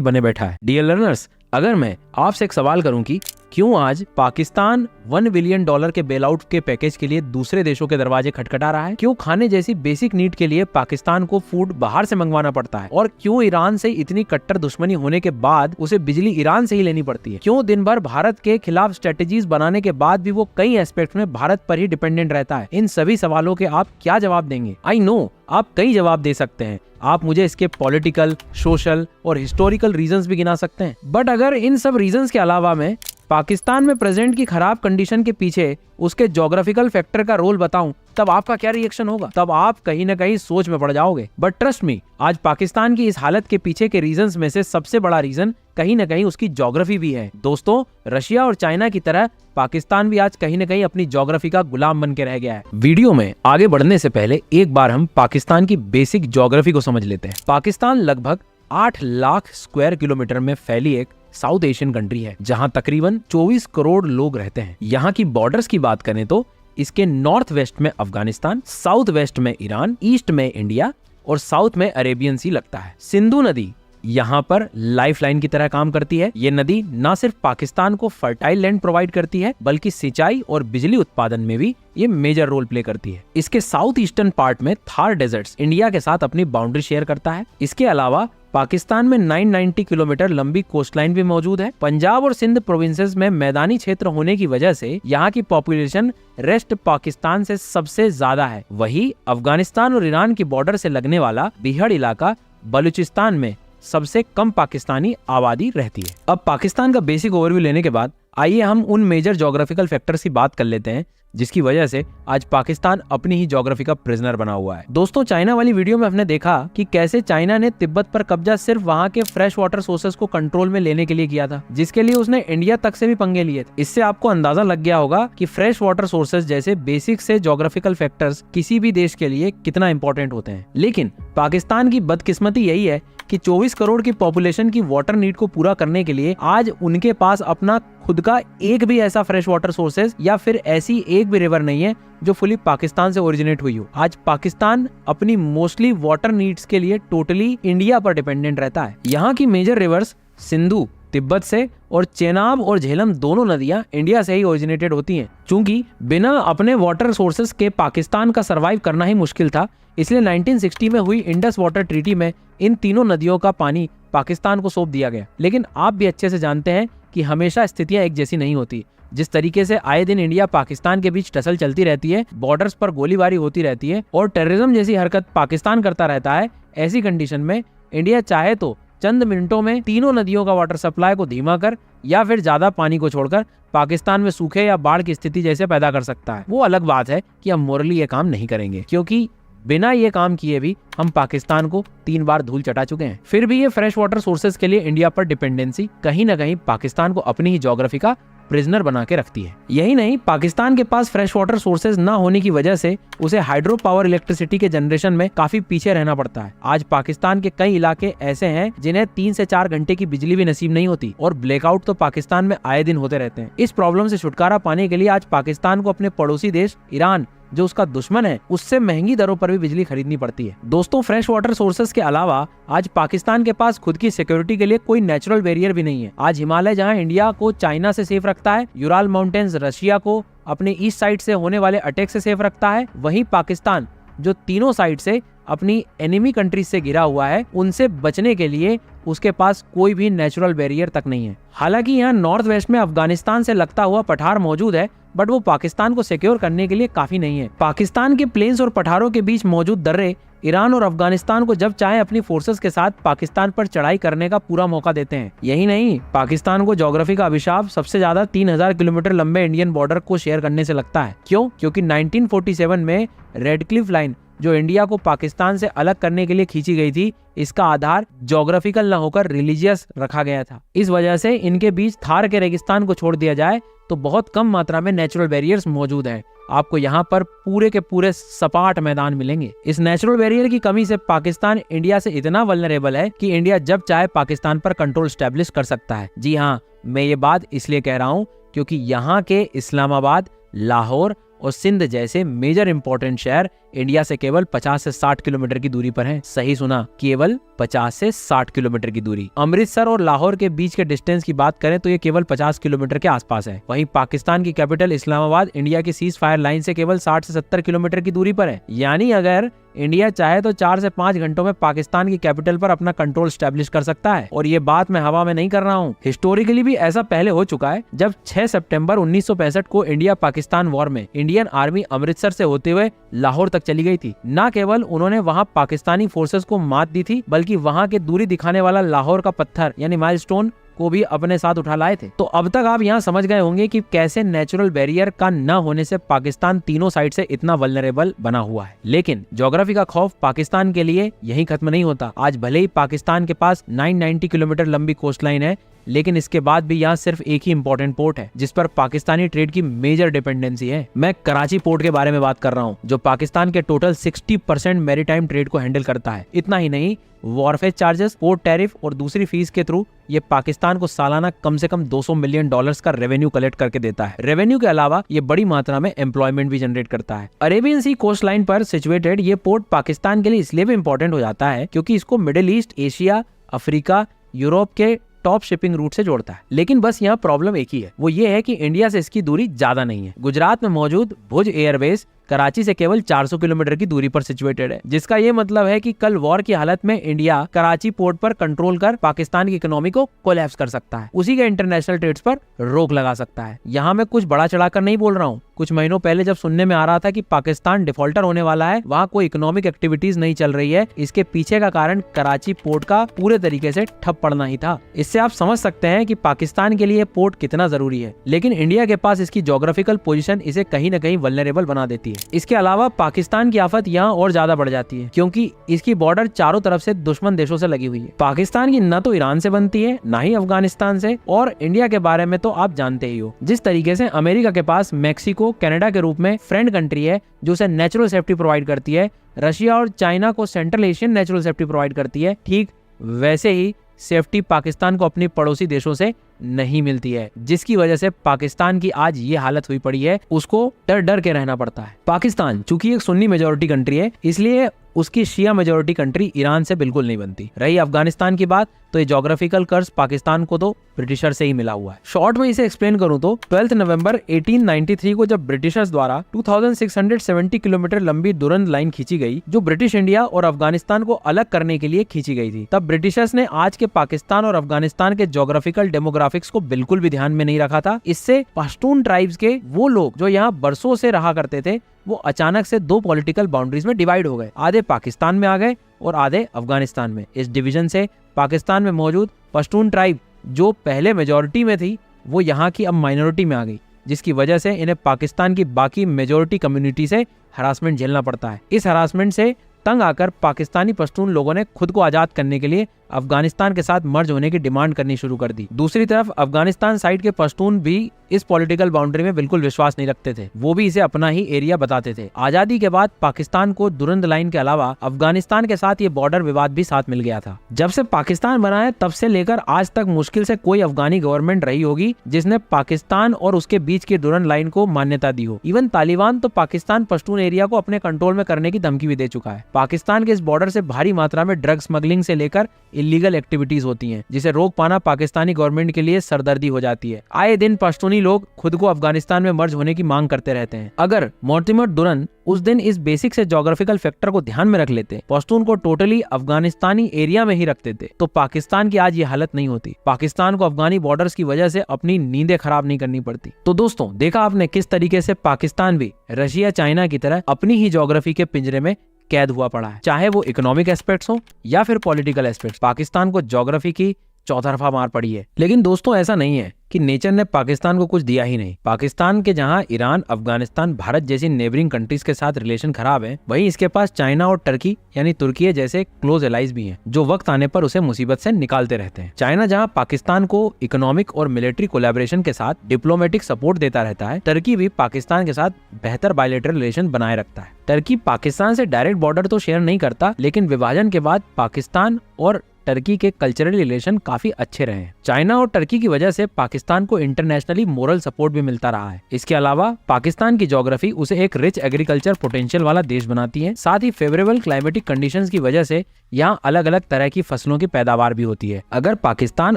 बने बैठा है। डियर लर्नर्स, अगर मैं आपसे एक सवाल करूं कि क्यों आज पाकिस्तान $1 बिलियन के बेल आउट के पैकेज के लिए दूसरे देशों के दरवाजे खटखटा रहा है? क्यों खाने जैसी बेसिक नीड के लिए पाकिस्तान को फूड बाहर से मंगवाना पड़ता है? और क्यों ईरान से इतनी कट्टर दुश्मनी होने के बाद उसे बिजली ईरान से ही लेनी पड़ती है? क्यों दिन भर भारत के खिलाफ स्ट्रेटेजीज बनाने के बाद भी वो कई एस्पेक्ट में भारत पर ही डिपेंडेंट रहता है? इन सभी सवालों के आप क्या जवाब देंगे? आई नो आप कई जवाब दे सकते हैं। आप मुझे इसके पॉलिटिकल, सोशल और हिस्टोरिकल रीजंस भी गिना सकते हैं। बट अगर इन सब रीजंस के अलावा मैं पाकिस्तान में प्रेजेंट की खराब कंडीशन के पीछे उसके ज्योग्राफिकल फैक्टर का रोल बताऊं, तब आपका क्या रिएक्शन होगा? तब आप कहीं ना कहीं सोच में पड़ जाओगे। बट ट्रस्ट मी, आज पाकिस्तान की इस हालत के पीछे के रीजंस में से सबसे बड़ा रीजन कहीं ना कहीं उसकी ज्योग्राफी भी है। दोस्तों, रशिया और चाइना की तरह पाकिस्तान भी आज कहीं ना कहीं अपनी ज्योग्राफी का गुलाम बन के रह गया है। वीडियो में आगे बढ़ने से पहले एक बार हम पाकिस्तान की बेसिक ज्योग्राफी को समझ लेते हैं। पाकिस्तान लगभग 8 लाख स्क्वायर किलोमीटर में फैली एक साउथ एशियन कंट्री है, जहां तकरीबन 24 करोड़ लोग रहते हैं। यहाँ की बॉर्डर्स की बात करें तो इसके नॉर्थ वेस्ट में अफगानिस्तान, साउथ वेस्ट में ईरान, ईस्ट में इंडिया और साउथ में अरेबियन सी लगता है। सिंधु नदी यहाँ पर लाइफलाइन की तरह काम करती है। ये नदी न सिर्फ पाकिस्तान को फर्टाइल लैंड प्रोवाइड करती है, बल्कि सिंचाई और बिजली उत्पादन में भी ये मेजर रोल प्ले करती है। इसके साउथ ईस्टर्न पार्ट में थार डेजर्ट्स इंडिया के साथ अपनी बाउंड्री शेयर करता है। इसके अलावा पाकिस्तान में 990 किलोमीटर लंबी कोस्टलाइन भी मौजूद है। पंजाब और सिंध प्रोविंसेस में मैदानी क्षेत्र होने की वजह से यहाँ की पॉपुलेशन रेस्ट पाकिस्तान से सबसे ज्यादा है। वही अफगानिस्तान और ईरान की बॉर्डर से लगने वाला बिहड़ इलाका बलूचिस्तान में सबसे कम पाकिस्तानी आबादी रहती है। अब पाकिस्तान का बेसिक ओवरव्यू लेने के बाद आइए हम उन मेजर ज्योग्राफिकल फैक्टर्स की बात कर लेते हैं जिसकी वजह से आज पाकिस्तान अपनी ही ज्योग्राफी का प्रिजनर बना हुआ है। दोस्तों, चाइना वाली वीडियो में हमने देखा कि कैसे चाइना ने तिब्बत पर कब्जा सिर्फ वहाँ के फ्रेश वाटर सोर्सेस को कंट्रोल में लेने के लिए किया था, जिसके लिए उसने इंडिया तक से भी पंगे लिए थे। इससे आपको अंदाजा लग गया होगा कि फ्रेश वाटर सोर्सेस जैसे बेसिक से ज्योग्राफिकल फैक्टर्स किसी भी देश के लिए कितना इंपॉर्टेंट होते हैं। लेकिन पाकिस्तान की बदकिस्मती यही है कि 24 करोड़ की पॉपुलेशन की वाटर नीड को पूरा करने के लिए आज उनके पास अपना खुद का एक भी ऐसा फ्रेश वाटर सोर्सेज या फिर ऐसी एक भी रिवर नहीं है जो फुली पाकिस्तान से ओरिजिनेट हुई हो। आज पाकिस्तान अपनी मोस्टली वाटर नीड्स के लिए टोटली इंडिया पर डिपेंडेंट रहता है। यहाँ की मेजर रिवर्स सिंधु तिब्बत से और चेनाब और झेलम दोनों नदियां इंडिया से ही ओरिजिनेटेड होती हैं। चूंकि बिना अपने वाटर सोर्सेस के पाकिस्तान का सरवाइव करना ही मुश्किल था, इसलिए 1960 में हुई इंडस वाटर ट्रीटी में इन तीनों नदियों का पानी पाकिस्तान को सौंप दिया गया। लेकिन आप भी अच्छे से जानते हैं कि हमेशा स्थितियां एक जैसी नहीं होती। जिस तरीके से आए दिन इंडिया पाकिस्तान के बीच टसल चलती रहती है, बॉर्डर्स पर गोलीबारी होती रहती है और टेररिज्म जैसी हरकत पाकिस्तान करता रहता है, ऐसी कंडीशन में इंडिया चाहे तो चंद मिनटों में तीनों नदियों का वाटर सप्लाई को धीमा कर या फिर ज्यादा पानी को छोड़कर पाकिस्तान में सूखे या बाढ़ की स्थिति जैसे पैदा कर सकता है। वो अलग बात है कि हम मोरली ये काम नहीं करेंगे, क्योंकि बिना ये काम किए भी हम पाकिस्तान को 3 बार धूल चटा चुके हैं। फिर भी ये फ्रेश वाटर सोर्सेज के लिए इंडिया पर डिपेंडेंसी कहीं ना कहीं पाकिस्तान को अपनी ही ज्योग्राफी का प्रिजनर बना के रखती है। यही नहीं, पाकिस्तान के पास फ्रेश वाटर सोर्सेज ना होने की वजह से उसे हाइड्रो पावर इलेक्ट्रिसिटी के जनरेशन में काफी पीछे रहना पड़ता है। आज पाकिस्तान के कई इलाके ऐसे हैं जिन्हें 3 से 4 घंटे की बिजली भी नसीब नहीं होती और ब्लैकआउट तो पाकिस्तान में आए दिन होते रहते हैं। इस प्रॉब्लम से छुटकारा पाने के लिए आज पाकिस्तान को अपने पड़ोसी देश ईरान, जो उसका दुश्मन है, उससे महंगी दरों पर भी बिजली खरीदनी पड़ती है। दोस्तों, फ्रेश वाटर सोर्सेज के अलावा आज पाकिस्तान के पास खुद की सिक्योरिटी के लिए कोई नेचुरल बैरियर भी नहीं है। आज हिमालय जहां इंडिया को चाइना से सेफ रखता है, यूराल माउंटेन्स रशिया को अपने ईस्ट साइड से होने वाले अटैक से सेफ रखता है, वहीं पाकिस्तान जो तीनों साइड से अपनी एनिमी कंट्रीज से घिरा हुआ है, उनसे बचने के लिए उसके पास कोई भी नेचुरल बैरियर तक नहीं है। हालांकि यहाँ नॉर्थ वेस्ट में अफगानिस्तान से लगता हुआ पठार मौजूद है, बट वो पाकिस्तान को सिक्योर करने के लिए काफी नहीं है। पाकिस्तान के प्लेन्स और पठारों के बीच मौजूद दर्रे ईरान और अफगानिस्तान को जब चाहे अपनी फोर्सेस के साथ पाकिस्तान पर चढ़ाई करने का पूरा मौका देते हैं। यही नहीं, पाकिस्तान को ज्योग्राफी का अभिशाप सबसे ज्यादा 3000 किलोमीटर लंबे इंडियन बॉर्डर को शेयर करने से लगता है। क्यों? क्योंकि 1947 में रेड क्लिफ लाइन जो इंडिया को पाकिस्तान से अलग करने के लिए खींची गई थी, इसका आधार ज्योग्राफिकल न होकर रिलीजियस रखा गया था। इस वजह से इनके बीच थार के रेगिस्तान को छोड़ दिया जाए तो बहुत कम मात्रा में नेचुरल बैरियर्स मौजूद हैं। आपको यहाँ पर पूरे के पूरे सपाट मैदान मिलेंगे। इस नेचुरल बैरियर की कमी से पाकिस्तान इंडिया से इतना वल्नरेबल है कि इंडिया जब चाहे पाकिस्तान पर कंट्रोल स्टैब्लिश कर सकता है। जी हाँ, मैं ये बात इसलिए कह रहा हूँ क्योंकि यहाँ के इस्लामाबाद, लाहौर और सिंध जैसे मेजर इंपॉर्टेंट शहर इंडिया से केवल 50 से 60 किलोमीटर की दूरी पर हैं। सही सुना, केवल 50 से 60 किलोमीटर की दूरी। अमृतसर और लाहौर के बीच के डिस्टेंस की बात करें तो ये केवल 50 किलोमीटर के आसपास है। वहीं पाकिस्तान की कैपिटल इस्लामाबाद इंडिया की सीज फायर लाइन से केवल 60 से 70 किलोमीटर की दूरी पर है। यानी अगर इंडिया चाहे तो 4 से 5 घंटों में पाकिस्तान की कैपिटल पर अपना कंट्रोल स्टैब्लिश कर सकता है। और ये बात मैं हवा में नहीं कर रहा हूँ, हिस्टोरिकली भी ऐसा पहले हो चुका है। जब 6 सितंबर 1965 को इंडिया पाकिस्तान वॉर में इंडियन आर्मी अमृतसर से होते हुए लाहौर तक चली गई थी, न केवल उन्होंने वहां पाकिस्तानी फोर्सेस को मात दी थी, बल्कि वहां के दूरी दिखाने वाला लाहौर का पत्थर यानी माइलस्टोन को भी अपने साथ उठा लाए थे। तो अब तक आप यहाँ समझ गए होंगे कि कैसे नेचुरल बैरियर का न होने से पाकिस्तान तीनों साइड से इतना वल्नरेबल बना हुआ है। लेकिन ज्योग्राफी का खौफ पाकिस्तान के लिए यही खत्म नहीं होता। आज भले ही पाकिस्तान के पास 990 किलोमीटर लंबी कोस्ट लाइन है, लेकिन इसके बाद भी यहाँ सिर्फ एक ही इंपॉर्टेंट पोर्ट है जिस पर पाकिस्तानी ट्रेड की मेजर डिपेंडेंसी है। मैं कराची पोर्ट के बारे में बात कर रहा हूँ, जो पाकिस्तान के टोटल 60% मैरीटाइम ट्रेड को हैंडल करता है। इतना ही नहीं, वॉरफेज चार्जेस, पोर्ट टैरिफ और दूसरी फीस के थ्रू ये पाकिस्तान को सालाना कम से कम $200 मिलियन का रेवेन्यू कलेक्ट करके देता है। रेवेन्यू के अलावा ये बड़ी मात्रा में एम्प्लॉयमेंट भी जनरेट करता है। अरेबियन सी कोस्ट लाइन पर सिचुएटेड ये पोर्ट पाकिस्तान के लिए इसलिए भी इंपॉर्टेंट हो जाता है क्योंकि इसको middle east, Asia, Africa, Europe के टॉप शिपिंग रूट से जोड़ता है। लेकिन बस यहाँ प्रॉब्लम एक ही है, वो ये है कि इंडिया से इसकी दूरी ज्यादा नहीं है। गुजरात में मौजूद भुज एयरबेस कराची से केवल 400 किलोमीटर की दूरी पर सिचुएटेड है, जिसका ये मतलब है कि कल वॉर की हालत में इंडिया कराची पोर्ट पर कंट्रोल कर पाकिस्तान की इकोनॉमी को कोलैप्स कर सकता है, उसी के इंटरनेशनल ट्रेड्स पर रोक लगा सकता है। यहाँ मैं कुछ बड़ा चढ़ाकर नहीं बोल रहा हूँ। कुछ महीनों पहले जब सुनने में आ रहा था कि पाकिस्तान डिफॉल्टर होने वाला है, वहाँ कोई इकोनॉमिक एक्टिविटीज नहीं चल रही है, इसके पीछे का कारण कराची पोर्ट का पूरे तरीके से ठप पड़ना ही था। इससे आप समझ सकते हैं कि पाकिस्तान के लिए पोर्ट कितना जरूरी है। लेकिन इंडिया के पास इसकी ज्योग्राफिकल पोजीशन इसे कहीं न कहीं वल्नरेबल बना देती है। इसके अलावा पाकिस्तान की आफत यहाँ और ज्यादा बढ़ जाती है क्योंकि इसकी बॉर्डर चारों तरफ से दुश्मन देशों से लगी हुई है। पाकिस्तान की न तो ईरान से बनती है, न ही अफगानिस्तान से, और इंडिया के बारे में तो आप जानते ही हो। जिस तरीके से अमेरिका के पास मैक्सिको, कनाडा के रूप में फ्रेंड कंट्री है जो उसे नेचुरल सेफ्टी प्रोवाइड करती है, रशिया और चाइना को central Asian natural safety provide करती है, ठीक वैसे ही सेफ्टी पाकिस्तान को अपनी पड़ोसी देशों से नहीं मिलती है, जिसकी वजह से पाकिस्तान की आज ये हालत हुई पड़ी है। उसको डर डर के रहना पड़ता है। पाकिस्तान चूंकि एक सुन्नी मेजोरिटी कंट्री है, इसलिए उसकी शिया मेजोरिटी कंट्री ईरान से बिल्कुल नहीं बनती। रही अफगानिस्तान की बात, तो ये ज्योग्राफिकल कर्ज पाकिस्तान को तो ब्रिटिशर से ही मिला हुआ है। शॉर्ट में इसे एक्सप्लेन करूं तो 12 नवंबर 1893 को जब ब्रिटिशर्स द्वारा 2670 किलोमीटर लंबी दुरंत लाइन खींची गई, जो ब्रिटिश इंडिया और अफगानिस्तान को अलग करने के लिए खींची गई थी, तब ब्रिटिशर्स ने आज के पाकिस्तान और अफगानिस्तान के ज्योग्राफिकल डेमोग्राफिक्स को बिल्कुल भी ध्यान में नहीं रखा था। इससे पश्तून ट्राइब्स के वो लोग जो यहाँ बरसों से रहा करते थे, वो अचानक से दो पॉलिटिकल बाउंड्रीज में डिवाइड हो गए। आधे पाकिस्तान में आ गए और आधे अफगानिस्तान में। इस डिवीजन से पाकिस्तान में मौजूद पश्तून ट्राइब जो पहले मेजॉरिटी में थी, वो यहाँ की अब माइनॉरिटी में आ गई, जिसकी वजह से इन्हें पाकिस्तान की बाकी मेजॉरिटी कम्युनिटी से हरासमेंट झेलना पड़ता है। इस हरासमेंट से तंग आकर पाकिस्तानी पश्तून लोगों ने खुद को आजाद करने के लिए अफगानिस्तान के साथ मर्ज होने की डिमांड करनी शुरू कर दी। दूसरी तरफ अफगानिस्तान साइड के पश्तून भी इस पॉलिटिकल बाउंड्री में बिल्कुल विश्वास नहीं रखते थे, वो भी इसे अपना ही एरिया बताते थे। आजादी के बाद पाकिस्तान को दुरंत लाइन के अलावा अफगानिस्तान के साथ ये बॉर्डर विवाद भी साथ मिल गया था। जब से पाकिस्तान बना है तब से लेकर आज तक मुश्किल से कोई अफगानी गवर्नमेंट रही होगी जिसने पाकिस्तान और उसके बीच की दुरंत लाइन को मान्यता दी हो। इवन तालिबान तो पाकिस्तान पश्तून एरिया को अपने कंट्रोल में करने की धमकी भी दे चुका है। पाकिस्तान के इस बॉर्डर से भारी मात्रा में ड्रग स्मगलिंग से लेकर इलीगल एक्टिविटीज होती हैं, जिसे रोक पाना पाकिस्तानी गवर्नमेंट के लिए सरदर्दी हो जाती है। आए दिन पश्तूनी लोग खुद को अफगानिस्तान में मर्ज होने की मांग करते रहते हैं। अगर मोर्टिमर दुरन उस दिन इस बेसिक से ज्योग्राफिकल फैक्टर को ध्यान में रख लेते, पश्तून को टोटली अफगानिस्तानी एरिया में ही रखते थे, तो पाकिस्तान की आज ये हालत नहीं होती। पाकिस्तान को अफगानी बॉर्डर्स की वजह से अपनी नींदें खराब नहीं करनी पड़ती। तो दोस्तों, देखा आपने किस तरीके से पाकिस्तान भी रशिया, चाइना की तरह अपनी ही ज्योग्राफी के पिंजरे में कैद हुआ पड़ा है, चाहे वो इकोनॉमिक एस्पेक्ट्स हो या फिर पॉलिटिकल एस्पेक्ट्स। पाकिस्तान को ज्योग्राफी की चौतरफा मार पड़ी है। लेकिन दोस्तों, ऐसा नहीं है कि नेचर ने पाकिस्तान को कुछ दिया ही नहीं। पाकिस्तान के जहां ईरान, अफगानिस्तान, भारत जैसी नेबरिंग कंट्रीज के साथ रिलेशन खराब है, वहीं इसके पास चाइना और टर्की यानी तुर्की जैसे क्लोज एलाइज भी हैं, जो वक्त आने पर उसे मुसीबत से निकालते रहते हैं। चाइना जहां पाकिस्तान को इकोनॉमिक और मिलिट्री कोलैबोरेशन के साथ डिप्लोमेटिक सपोर्ट देता रहता है, टर्की भी पाकिस्तान के साथ बेहतर बायलैटरल रिलेशन बनाए रखता है। टर्की पाकिस्तान से डायरेक्ट बॉर्डर तो शेयर नहीं करता, लेकिन विभाजन के बाद पाकिस्तान और टर्की के कल्चरल रिलेशन काफी अच्छे रहे हैं। चाइना और टर्की की वजह से पाकिस्तान को इंटरनेशनली मोरल सपोर्ट भी मिलता रहा है। इसके अलावा पाकिस्तान की ज्योग्राफी उसे एक रिच एग्रीकल्चर पोटेंशियल वाला देश बनाती है। साथ ही फेवरेबल क्लाइमेटिक कंडीशंस की वजह से यहाँ अलग अलग तरह की फसलों की पैदावार भी होती है। अगर पाकिस्तान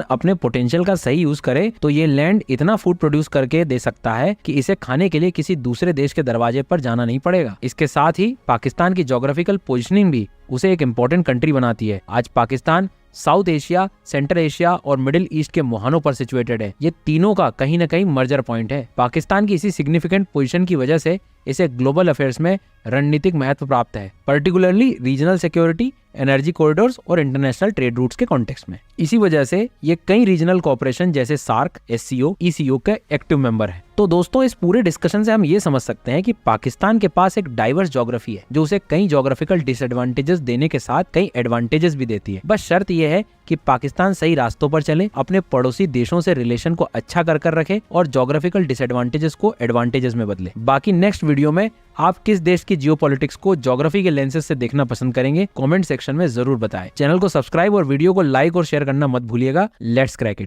अपने पोटेंशियल का सही यूज करे तो ये लैंड इतना फूड प्रोड्यूस करके दे सकता है कि इसे खाने के लिए किसी दूसरे देश के दरवाजे पर जाना नहीं पड़ेगा। इसके साथ ही पाकिस्तान की ज्योग्राफिकल पोजिशनिंग भी उसे एक इम्पोर्टेंट कंट्री बनाती है। आज Pakistan south Asia, central Asia और मिडिल ईस्ट के मुहानों पर सिचुएटेड है। ये तीनों का कहीं न कहीं मर्जर पॉइंट है। पाकिस्तान की इसी सिग्निफिकेंट पोजीशन की वजह से इसे ग्लोबल अफेयर्स में रणनीतिक महत्व प्राप्त है, particularly regional security, energy corridors और इंटरनेशनल ट्रेड रूट्स के कॉन्टेक्स्ट में। इसी वजह से ये कई रीजनल कोऑपरेशन जैसे सार्क, एससीओ, ईसीओ के एक्टिव मेंबर है। तो दोस्तों, इस पूरे डिस्कशन से हम ये समझ सकते हैं कि पाकिस्तान के पास एक डाइवर्स ज्योग्राफी है जो उसे कई ज्योग्राफिकल डिसएडवांटेजेस देने के साथ कई एडवांटेजेस भी देती है। बस शर्त यह है कि पाकिस्तान सही रास्तों पर चले, अपने पड़ोसी देशों से रिलेशन को अच्छा कर रखे और ज्योग्राफिकल डिसएडवांटेजेस को एडवांटेजेस में बदले। बाकी नेक्स्ट वीडियो में आप किस देश की जियोपॉलिटिक्स को ज्योग्राफी के लेंसेज से देखना पसंद करेंगे, कमेंट सेक्शन में जरूर बताएं। चैनल को सब्सक्राइब और वीडियो को लाइक और शेयर करना मत भूलिएगा। Let's crack it.